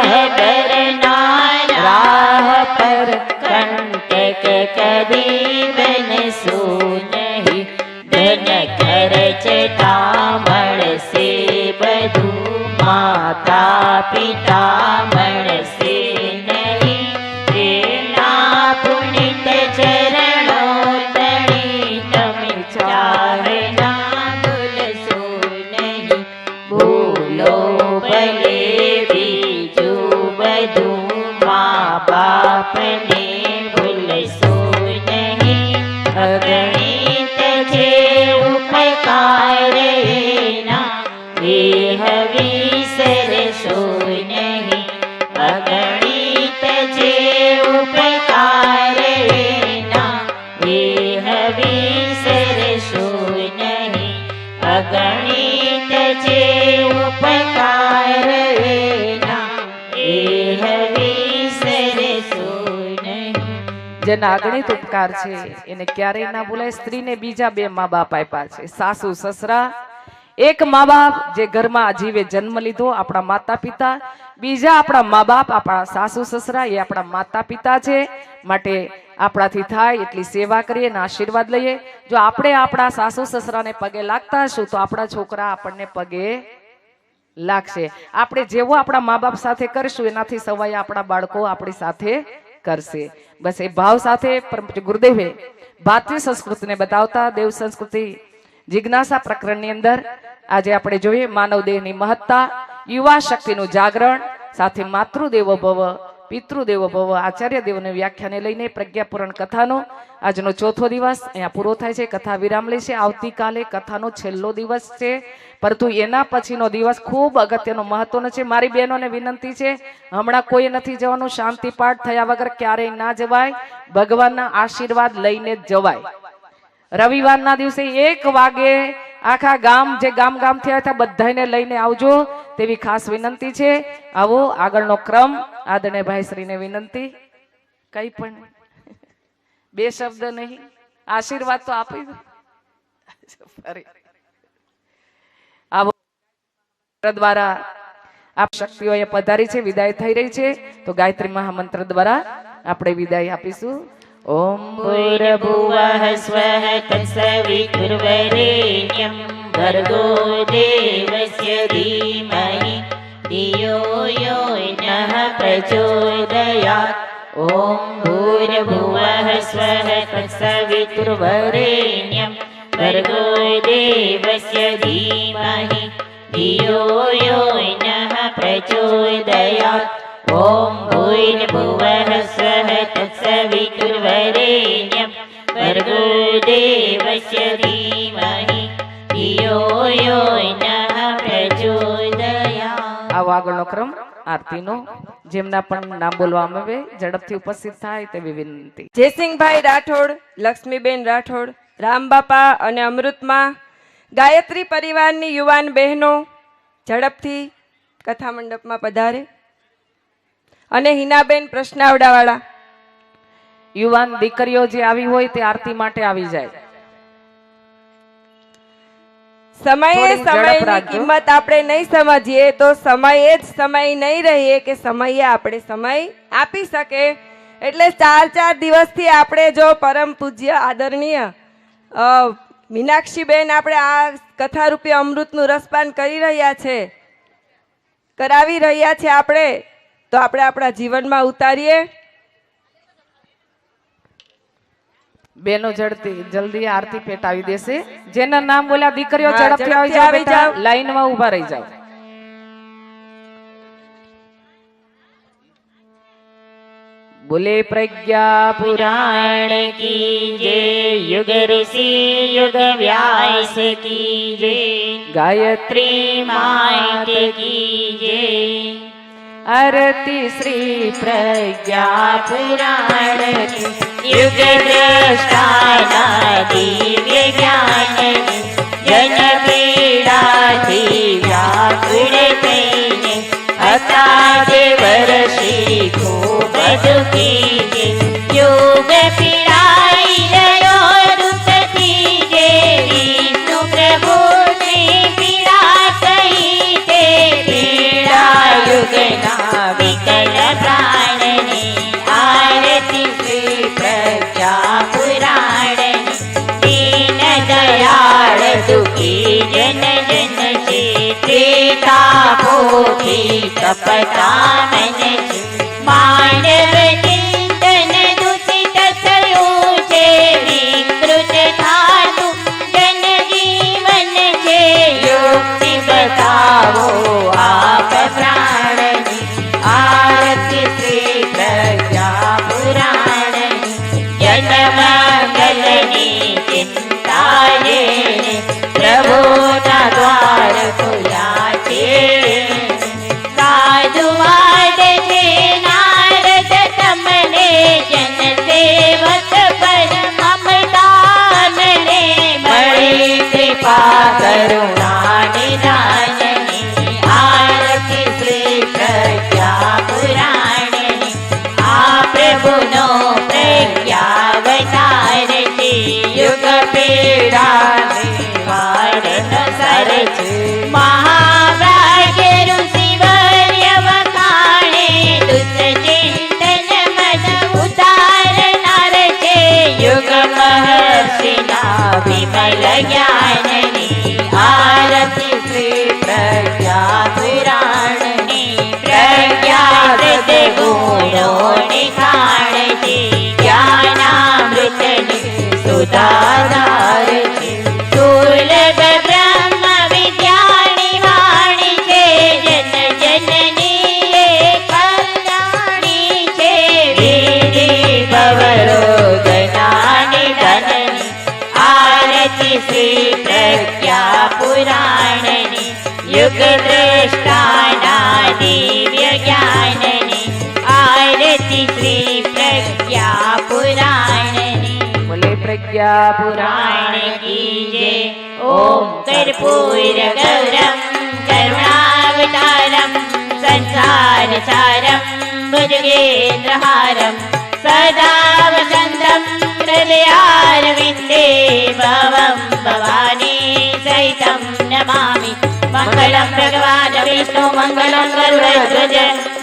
B: મળશે બધું, માતા પિતા મળશે નહીં, તેના પુનિત ચરણો તણી તમે ચારના ભૂલશો નહીં. ભૂલો ભલે બીજું બધું, મા બાપને ભૂલશો નહીં. અગણિત છે ઉપકાર એના, દેહ વિસરશો નહીં. અગણિત છે ઉપકાર એના, દેહ વિસરશો નહીં. અગણિત છે ઉપકાર એના, દેહ વિસરશો નહીં.
A: જેના અગણિત ઉપકાર છે એને ક્યારેય ના ભૂલાય. સ્ત્રીને બીજા બે મા બાપ આપ્યા છે, સાસુ સસરા. એક મા બાપ જે ઘરમાં જીવે જન્મ લીધો, આપણા માતા પિતા. બીજા આપણા મા બાપ, આપણા સાસુ સસરા, એ આપણા માતા પિતા છે. માટે આપણાથી થાય એટલી સેવા કરીએ અને આશીર્વાદ લઈએ. જો આપણે આપણા સાસુ સસરાને પગે લાગતા હશું તો આપણા છોકરા આપણને પગે લાગશે. આપણે જેવો આપણા મા બાપ સાથે કરશું એનાથી સવાય આપણા બાળકો આપણી સાથે કરશે. બસ એ ભાવ સાથે પરમ પૂજ્ય ગુરુદેવે ભારતીય સંસ્કૃતિને બતાવતા દેવ સંસ્કૃતિ જિજ્ઞાસા પ્રકરણની અંદર આજે આપણે જોઈએ માનવ દેહની મહત્તા, યુવા શક્તિનું જાગરણ, સાથે માતૃદેવો ભવ પિતૃદેવો ભવ આચાર્ય દેવની વ્યાખ્યાને લઈને પ્રજ્ઞાપૂરણ કથાનો આજનો ચોથો દિવસ અહીંયા પૂરો થાય છે. કથા વિરામ લે છે. આવતીકાલે કથાનો છેલ્લો દિવસ છે, પરંતુ એના પછીનો દિવસ ખૂબ અગત્યનો મહત્વનો છે. મારી બહેનોને વિનંતી છે, હમણાં કોઈ નથી જવાનું. શાંતિ પાઠ થયા વગર ક્યારેય ના જવાય. ભગવાનના આશીર્વાદ લઈને જ જવાય. રવિવારના દિવસે 1 વાગે આખા ગામ જે ગામ થી આવ્યા હતા બધાને લઈને આવજો તેવી ખાસ વિનંતી છે. આવો આગળનો ક્રમ. આદરણીય ભાઈ શ્રીને વિનંતી, કઈ પણ 2 શબ્દ નહીં, આશીર્વાદ તો આપી દો. ફરી આવો દ્વારા આપ શક્તિઓ અહીંયા પધારી છે, વિદાય થઈ રહી છે. તો ગાયત્રી મહામંત્ર દ્વારા આપણે વિદાય આપીશું. ઓમ
B: ભૂર્ભુવઃ સ્વઃ તત્સવિતુર્વરેણ્યં ભર્ગો દેવસ્ય ધીમહિ ધિયો યો નઃ પ્રચોદયાત. ઓમ ભૂર્ભુવઃ સ્વઃ તત્સવિતુર્વરેણ્યં ભર્ગો દેવસ્ય ધીમહિ ધિયો યો નઃ પ્રચોદયાત. ઓમ ભૂર્ભુવઃ સ્વઃ તત્સવિતુર્વરેણ્યં ભર્ગો દેવસ્ય ધીમહિ ધિયો યો નઃ પ્રચોદયાત.
A: આવો આગળનો ક્રમ આરતીનો. જેમના પણ નામ બોલવામાં આવે ઝડપથી ઉપસ્થિત થાય તેવી વિનંતી.
D: જયસિંહભાઈ રાઠોડ, લક્ષ્મીબેન રાઠોડ, રામબાપા અને અમૃતમાં, ગાયત્રી પરિવારની યુવાન બહેનો ઝડપથી કથા મંડપમાં પધારે. અને હિનાબેન પ્રશ્નાવડાવાળા
A: યુવાન દીકરીઓ જે આવી હોય તે આરતી માટે આવી જાય.
D: સમયે
A: થોડીક ઝડપ
D: સમયની
A: રાખજો.
D: કિંમત આપણે નહીં સમજીએ તો સમયે જ સમય નહીં રહીએ કે સમયે આપણે સમય આપી શકે. એટલે 4 દિવસથી આપણે જો પરમ પૂજ્ય આદરણીય મીનાક્ષીબેન આપણે આ કથા રૂપે અમૃતનું રસપાન કરી રહ્યા છે, કરાવી રહ્યા છે આપણે, તો આપણે આપણા જીવનમાં ઉતારીએ.
A: બેનો જલ્દી આરતી પેટાવી દેશે. જેના નામ બોલ્યા દીકરીઓ
D: હા,
A: ઝડપથી આવી
D: ઝડપથી
A: જાઓ
D: આવી
A: બેટા,
D: જાઓ.
A: લાઈનમાં ઊભા રહી જાઓ. બોલે પ્રજ્ઞા
B: પુરાણ કી જય, યુગ ઋષિ યુગ વ્યાસ કી જય,
A: ગાયત્રી
B: માત કી જય.
A: આરતી શ્રી પ્રજ્ઞા
B: પુરાણ કી યુગ દ્રષ્ટાના દિવ્ય જ્ઞાન જન પીડાથી વ્યાકુળ થઈને હતા જે વર્ષી ખૂબ દુખી છે. યુગ પીડાઈ ગયો દુઃખથી જે વિષ્ણુ પ્રભુની પીડા કહી તે પીડા યુગના વિકલ પ્રાણની આરતી શ્રી પ્રજ્ઞા પુરાણની દીન દયાળ દુઃખી જન જન છે. સુખી તપતા મન છે માંડવ ચિંતન દૂષિત થયું છે વિકૃત થાતું જન જીવન છે યુક્તિ બતાવો આપ પ્રાણની આરતી શ્રી પ્રજ્ઞા પુરાણની જનમંગલની ચિંતા જેને પ્રભુના દ્વાર ખુલ્યા છે સાધુ વાદ છે નારદ તમને જન સેવક પર મમતા મને મળી કૃપા કરુણા નિધાનની આરતી શ્રી પ્રજ્ઞા પુરાણની આ પ્રભુનો પ્રજ્ઞાવતાર છે યુગ પીડા નિવારણ સર છે મહાભાગ્ય ઋષિવર્ય વખાણે દુષ્ટ ચિંતન મન ઉતારનાર છે યુગ મહર્ષિના વિમલ જ્ઞાનની આરતી શ્રી પ્રજ્ઞા પુરાણની પ્રજ્ઞાવ્રત ગુણો નિખાણ છે જ્ઞાનામૃતની સુધાધાર છે સુલભ બ્રહ્મ વિદ્યાની વાણી છે જન જનની કલ્યાણી છે વિધિ ભવરોગનાની ધનની આરતી શ્રી પ્રજ્ઞા પુરાણની યુગ દ્રષ્ટાના દિવ્ય જ્ઞાનની આરતી શ્રી પ્રજ્ઞા પુરાણની
A: બોલે પ્રજ્ઞા
B: પુરાણ કી જય ઓમ કર્પૂર ગૌરમ કરુણાવતારમ સંસાર સારમ ભુજગેન્દ્રહારમ સદા વસંતમ હૃદયારવિંદે ભવમ ભવાની સહિતમ નમામિ મંગલમ ભગવાન વિષ્ણુ મંગલમ ગરુડધ્વજ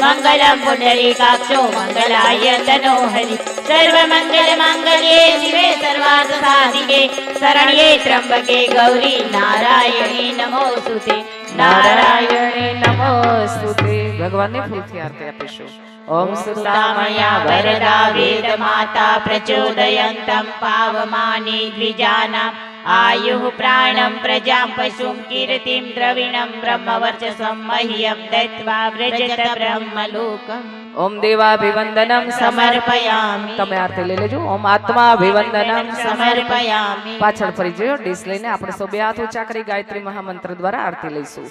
B: મંગલમ પુંડરીકાક્ષો મંગલાય તનોહરિ સર્વમંગલ માંગલ્યે શિવે સર્વાર્થ સાધિકે શરણ્યે ત્રંબકે ગૌરી નારાયણી નમોસ્તુતે
A: નારાયણે નમોસ્તુતે. ભગવાનને ફૂલથી આરતી આપીશું. ઓમ
B: સુતામયા વરદા વેદ માતા પ્રચોદયંતમ પાવમાની દ્વિજાનામ આયુઃ પ્રાણમ પ્રજામ પશુમ કીર્તિમ દ્રવિણમ બ્રહ્મવર્ચસમ મહ્યમ દત્વા વ્રજત બ્રહ્મલોકમ.
A: ઓમ દેવાભિવંદનમ
B: સમર્પયામિ.
A: તમે આરતી લઈ લેજો. ઓમ આત્માભિવંદનમ
B: સમર્પયામિ.
A: પાછળ ફરી જજો. ડીશ લઈને આપણે સૌ બે હાથ ઊંચા કરી ગાયત્રી મહામંત્ર દ્વારા આરતી લઈશું.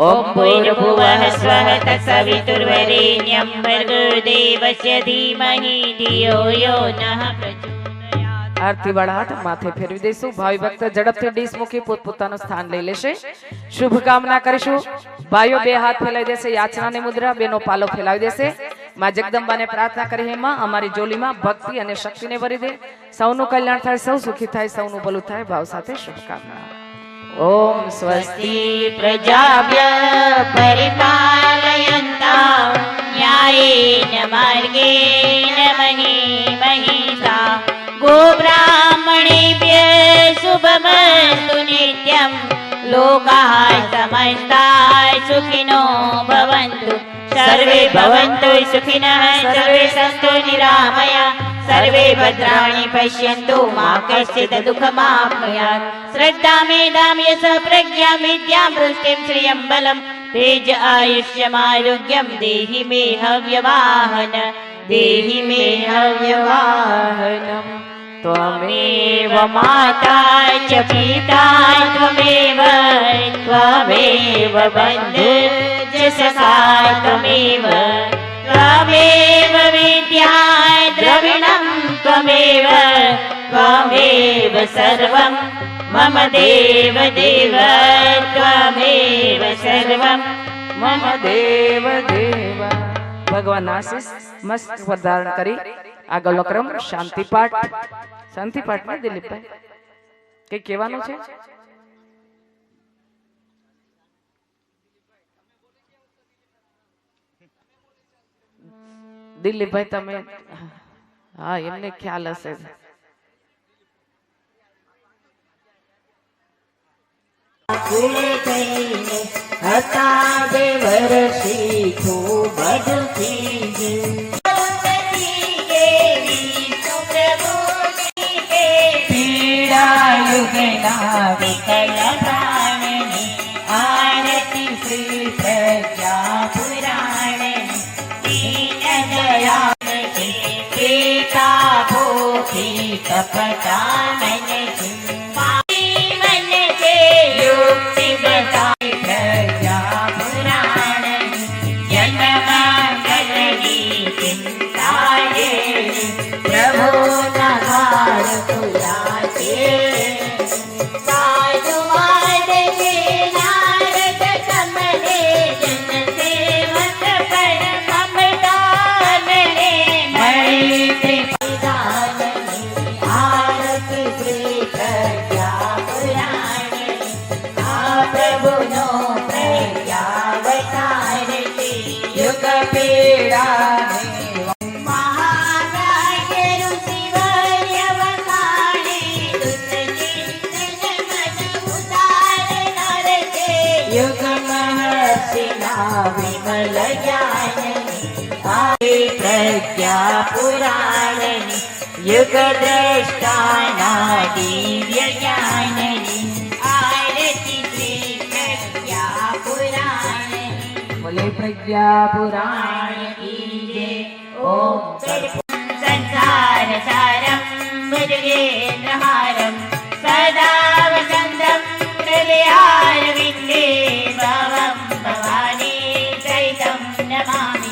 B: ઓમ ભૂર્ભુવઃ સ્વઃ તત્સવિતુર્વરેણ્યં ભર્ગો દેવસ્ય ધીમહિ ધિયો યો નઃ પ્રચોદયાત્.
A: આરતી વાળા હાથ માથે ફેરવી દઈશું. ભાવિ ભક્ત ઝડપથી ડીશ મૂકી પોતપોતાનું સ્થાન લઈ લેશે. શુભ કામના કરીશું. ભાઈઓ બે હાથ ફેલાવી દેશે. યાચનાની મુદ્રા. બેનો પાલો ફેલાવી દેશે. માં જગદંબાને પ્રાર્થના કરી, હે માં અમારી જોલીમાં ભક્તિ અને શક્તિને ભરી દે. સૌનું કલ્યાણ થાય, સૌ સુખી થાય, સૌનું ભલું થાય. ભાવ સાથે શુભકામના. ઓમ સ્વસ્તિ.
B: પ્રજાભ્ય પરિપાલયન્તાં ન્યાયેન માર્ગેણ મહિષા ગોબ્રાહ્મણેભ્ય શુભમસ્તુ નિત્યં લોકાઃ સમસ્તાઃ સુખિનો ભવन्तु સર્વે ભવन्तु સુખિનઃ સર્વે સन्तु નિરામયા સર્વે ભદ્રાણિ પશ્યन्तु મા કશ્ચિદ દુઃખમાપ્નુયાत्. શ્રદ્ધા મેધાં યશ પ્રજ્ઞા વિદ્યાં પુષ્ટિં શ્રિયં બલં તેજ આયુષ્યમારોગ્યં દેહિ મે હવ્યવાહન દેહિ મે હવ્યવાહનમ. ત્વમેવ માતા ચ પિતા ત્વમેવ ત્વમેવ બંધુશ્ચ સખા ત્વમેવ ત્વમેવ વિદ્યા દ્રવિણં ત્વમેવ ત્વમેવ સર્વં મમ દેવ દેવ ત્વમેવ સર્વં મમ
A: દેવ દેવ. ભગવાન આશીષ મસ્ત ધારણ કરી આગળનો ક્રમ શાંતિ પાઠ. શાંતિ પાઠ માં દિલીપભાઈ કઈ કહેવાનું છે? દિલીપભાઈ તમે, હા એમને ખ્યાલ હશે.
B: બતાવે વરસી ખૂબ જ પીડા યુગના વિકલ પ્રાણની આરતી શ્રી પ્રજ્ઞા પુરાણની દીન દયાળ પિતા ભૂખી કપટા મન મન છે યુક્તિ બતાવી પ્રજ્ઞા પુરાણની જન્માંગલની ચિંતાએ પ્રભુના દ્વાર ખુલ્લા છે સાધુ વાદે નારદ તમને જન સેવક પરમ મમતાને મૈત્રી પ્રદાનની આરતી શ્રી પ્રજ્ઞા પુરાણની આ પ્રભુનો પ્રજ્ઞાવતારતી યુગ પીડાને યુગ મહર્ષિના વિમલ જ્ઞાનની આદિ પ્રજ્ઞા પુરાણની યુગ દ્રષ્ટાના દિવ્ય જ્ઞાનની આરતી શ્રી પ્રજ્ઞા પુરાણની બોલે પ્રજ્ઞા પુરાણ કી જય ઓમ સંસાર સારમ ભજગેન્દ્રહારમ સદા વસંતમ પ્રલયાર વિંદે ભવમ ભવાની સહિતમ નમામિ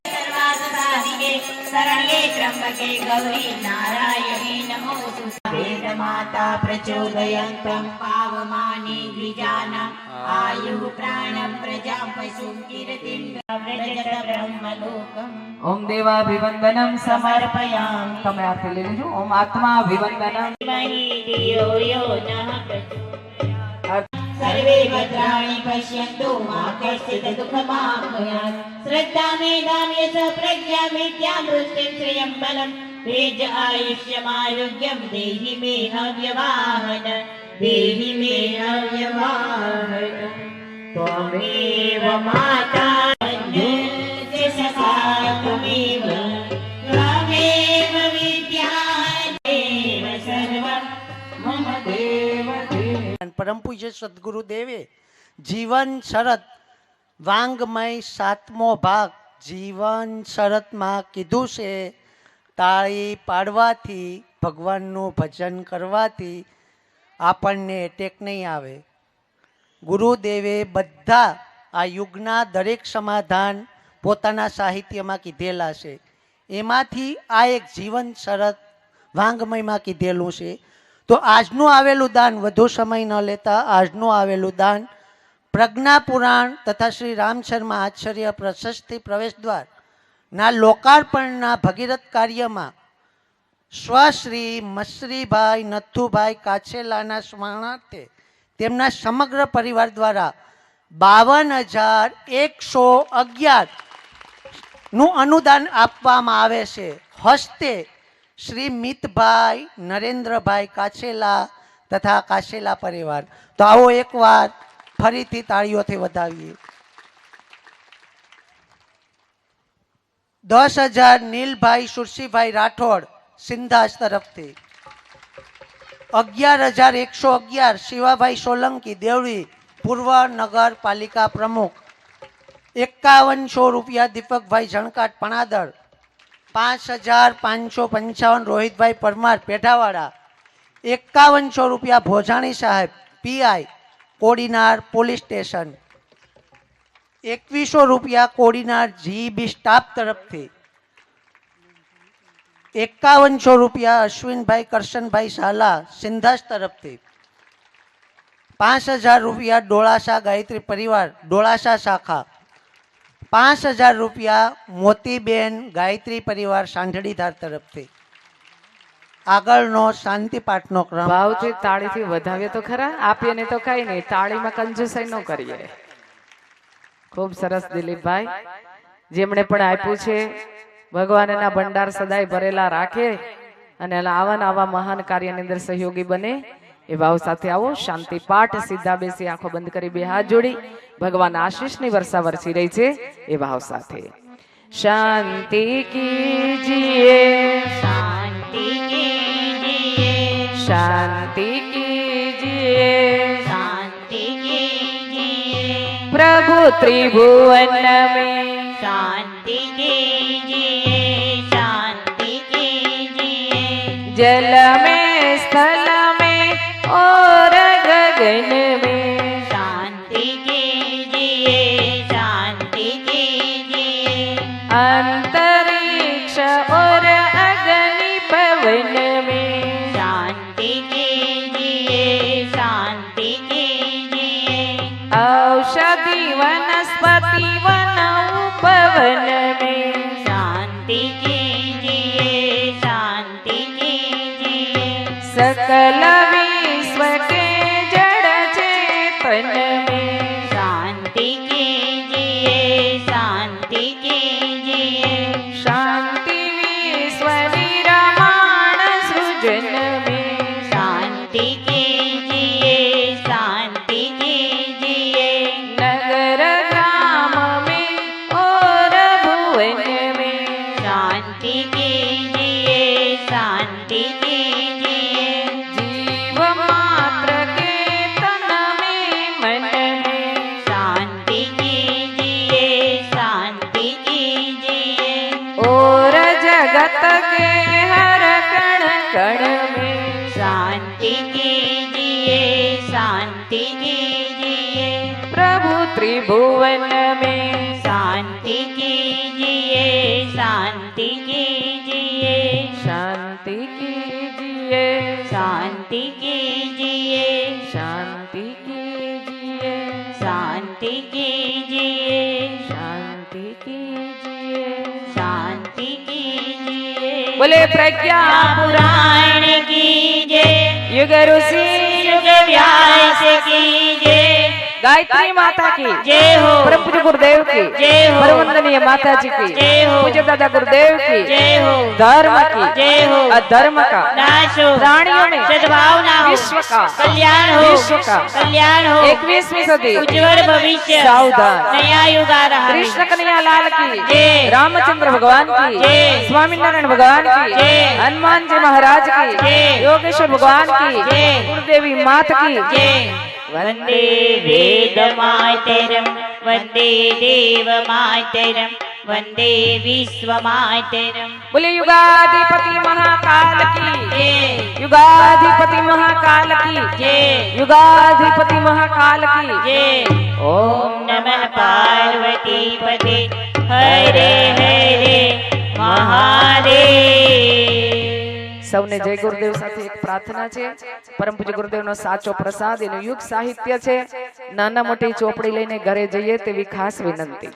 B: સર્વાસાધિકે શરણ્યે ત્રંબકે ગૌરી નારાયણે નમોસ્તુતે વેદ માતા પ્રચોદયંતમ પાવમાની દ્વિજાનામ આયુઃ પ્રાણમ પ્રજાં પશું કીર્તિં વ્રજત બ્રહ્મલોકમ
A: ઓમ દેવાભિવંદનમ
B: સમર્પયામિ
A: તમે આરતી લઈ લેજો. ઓમ આત્માભિવંદનમ
B: મહી ધિયો યો નઃ પ્રચોદયાत् સર્વે ભદ્રાણિ પશ્યન્તુ મા કશ્ચિદ દુઃખમાપ્નુયાत् શ્રદ્ધા મેધાં યશ પ્રજ્ઞા વિદ્યા મૃત્યું શ્રિયં બલં તેજ આયુષ્યમારોગ્યં દેહિ મે હવ્યવાહન દેહિ મે હવ્યવાહન ત્વમેવ માતા અન્યસ્ય સખા ત્વમેવ ત્વમેવ વિદ્યા દેવ સર્વં મમ દેવ
E: પરમ પૂજ્ય સદગુરુ દેવે જીવન શરત વાંગમય 7મો ભાગ જીવન શરતમાં કીધું છે તાળી પાડવાથી ભગવાનનું ભજન કરવાથી આપણને એટેક નહીં આવે. ગુરુદેવે બધા આ યુગના દરેક સમાધાન પોતાના સાહિત્યમાં કીધેલા છે. એમાંથી આ એક જીવન શરત વાંગમયમાં કીધેલું છે. તો આજનું આવેલું દાન વધુ સમય ન લેતા આજનું આવેલું દાન પ્રજ્ઞા પુરાણ તથા શ્રી રામ શર્મા આચાર્ય પ્રશસ્તિ પ્રવેશ દ્વાર ના લોકાર્પણના ભગીરથ કાર્યમાં સ્વશ્રી મશ્રીભાઈ નથુભાઈ કાછેલાના સ્મરણાર્થે તેમના સમગ્ર પરિવાર દ્વારા 52,111 નું અનુદાન આપવામાં આવે છે. હસ્તે શ્રી મિતભાઈ નરેન્દ્રભાઈ કાછેલા તથા કાછેલા પરિવાર. તો આવો એકવાર ફરીથી તાળીઓથી વધાવીએ. 10,000 નીલભાઈ સુરસીભાઈ રાઠોડ સિંધાસ તરફથી. 11,111 શિવાભાઈ સોલંકી દેવળી પૂર્વ નગરપાલિકા પ્રમુખ. 5100 રૂપિયા દીપકભાઈ ઝણકાટ પણાદર. 5,555 રોહિતભાઈ પરમાર પેઢાવાડા. 5100 રૂપિયા ભોજાણી સાહેબ પીઆઈ કોડીનાર પોલીસ સ્ટેશન. 2100 રૂપિયા કોડીનાર જીબી સ્ટાફ તરફથી. 5100 રૂપિયા અશ્વિનભાઈ કરશનભાઈ ઝાલા સિંધાસ તરફથી. 5,000 રૂપિયા ડોળાસા ગાયત્રી પરિવાર ડોળાસા શાખા. 5,000 રૂપિયા મોતીબેન ગાયત્રી પરિવાર સાંઢળીધાર તરફથી. આગળનો શાંતિ પાઠનો ક્રમ.
A: ભાવથી તાળીથી વધાવીએ તો ખરા, આપીએ ને તો કઈ નહીં, તાળીમાં કંજૂસાઈ ન કરીએ. ખૂબ સરસ દિલીપભાઈ, જેમણે પણ આપ્યું છે ભગવાન એના ભંડાર સદાય ભરેલા રાખે અને આવા મહાન કાર્યની અંદર સહયોગી બને એ ભાવ સાથે આવો. શાંતિ પાઠ, સીધા બેસી આંખો બંધ કરી બે હાથ જોડી ભગવાન આશીષની વર્ષા વરસી રહી છે એ ભાવ સાથે. શાંતિ કીજીએ,
B: शांति कीजिए,
A: શાંતિ કીજીએ,
B: शांति कीजिए,
A: प्रभु त्रिभुवन में
B: शांति कीजिए, शांति कीजिए,
A: जल में स्थल में और गगन में
B: शांति कीजिए, शांति कीजिए,
A: अंतरिक्ष और अग्नि पवन में
B: शांति कीजिए, शांति कीजिए,
A: औषधि वनस्पति वन उपवन में
B: शांति कीजिए, शांति कीजिए,
A: सकल विश्व के जड़ चेतन में
B: शांति कीजिए, शांति कीजिए,
A: शांति विश्व निर्माण सृजन में
B: शांति कीजिए, शांति कीजिए,
A: नगर ग्राम में और भुवन में
B: शांति कीजिए, शांति कीजिए,
A: जीव मात्र के तन में मन में
B: शांति कीजिए, शांति कीजिए,
A: और जगत के हर कण कण में
B: शांति कीजिए, शांति कीजिए,
A: प्रभु त्रिभुवन में
B: शांति कीजिए, शांति कीजिए,
A: शांति कीजिए,
B: शांति कीजिए,
A: शांति कीजिए,
B: शांति कीजिए,
A: शांति कीजिए.
B: शांति कीजिए।
A: बोले प्रज्ञा
B: पुराण कीजिए,
A: युग ऋषि
B: युग व्यास कीजिए,
A: गायत्री माता की
B: जय हो,
A: परम पूज्य गुरुदेव की
B: जय हो,
A: परमवंदनीय माता जी की
B: जय हो,
A: पूज्य दादा गुरुदेव की
B: जय हो,
A: धर्म की
B: जय हो,
A: अधर्म का
B: नाश हो,
A: प्राणियों में
B: सद्भावना हो,
A: विश्व का
B: कल्याण हो,
A: विश्व का
B: कल्याण हो,
A: 21वीं सदी
B: उज्जवल भविष्य,
A: सावधान।
B: नया युग आ रहा है।
A: कृष्ण कन्हैया लाल की
B: जय,
A: रामचंद्र भगवान की
B: जय,
A: स्वामीनारायण भगवान की
B: जय,
A: हनुमान जी महाराज की
B: जय,
A: योगेश्वर भगवान की
B: जय,
A: गुरुदेवी मात की
B: जय। वन्दे वेदमातरं, वन्दे देवमातरं, वन्दे विश्वमातरं।
A: बोले युगाधिपति महाकाल की
B: जय,
A: युगाधिपति महाकाल की
B: जय,
A: युगाधिपति महाकाल की
B: जय। ॐ नमः पार्वती पते, हरे हरे महादेव।
A: સૌને જય ગુરુદેવ સાથે એક પ્રાર્થના છે. પરમ પૂજ્ય ગુરુદેવનો સાચો પ્રસાદ એનું યુગ સાહિત્ય છે. નાના મોટી ચોપડી લઈને ઘરે જઈએ તેવી ખાસ વિનંતી.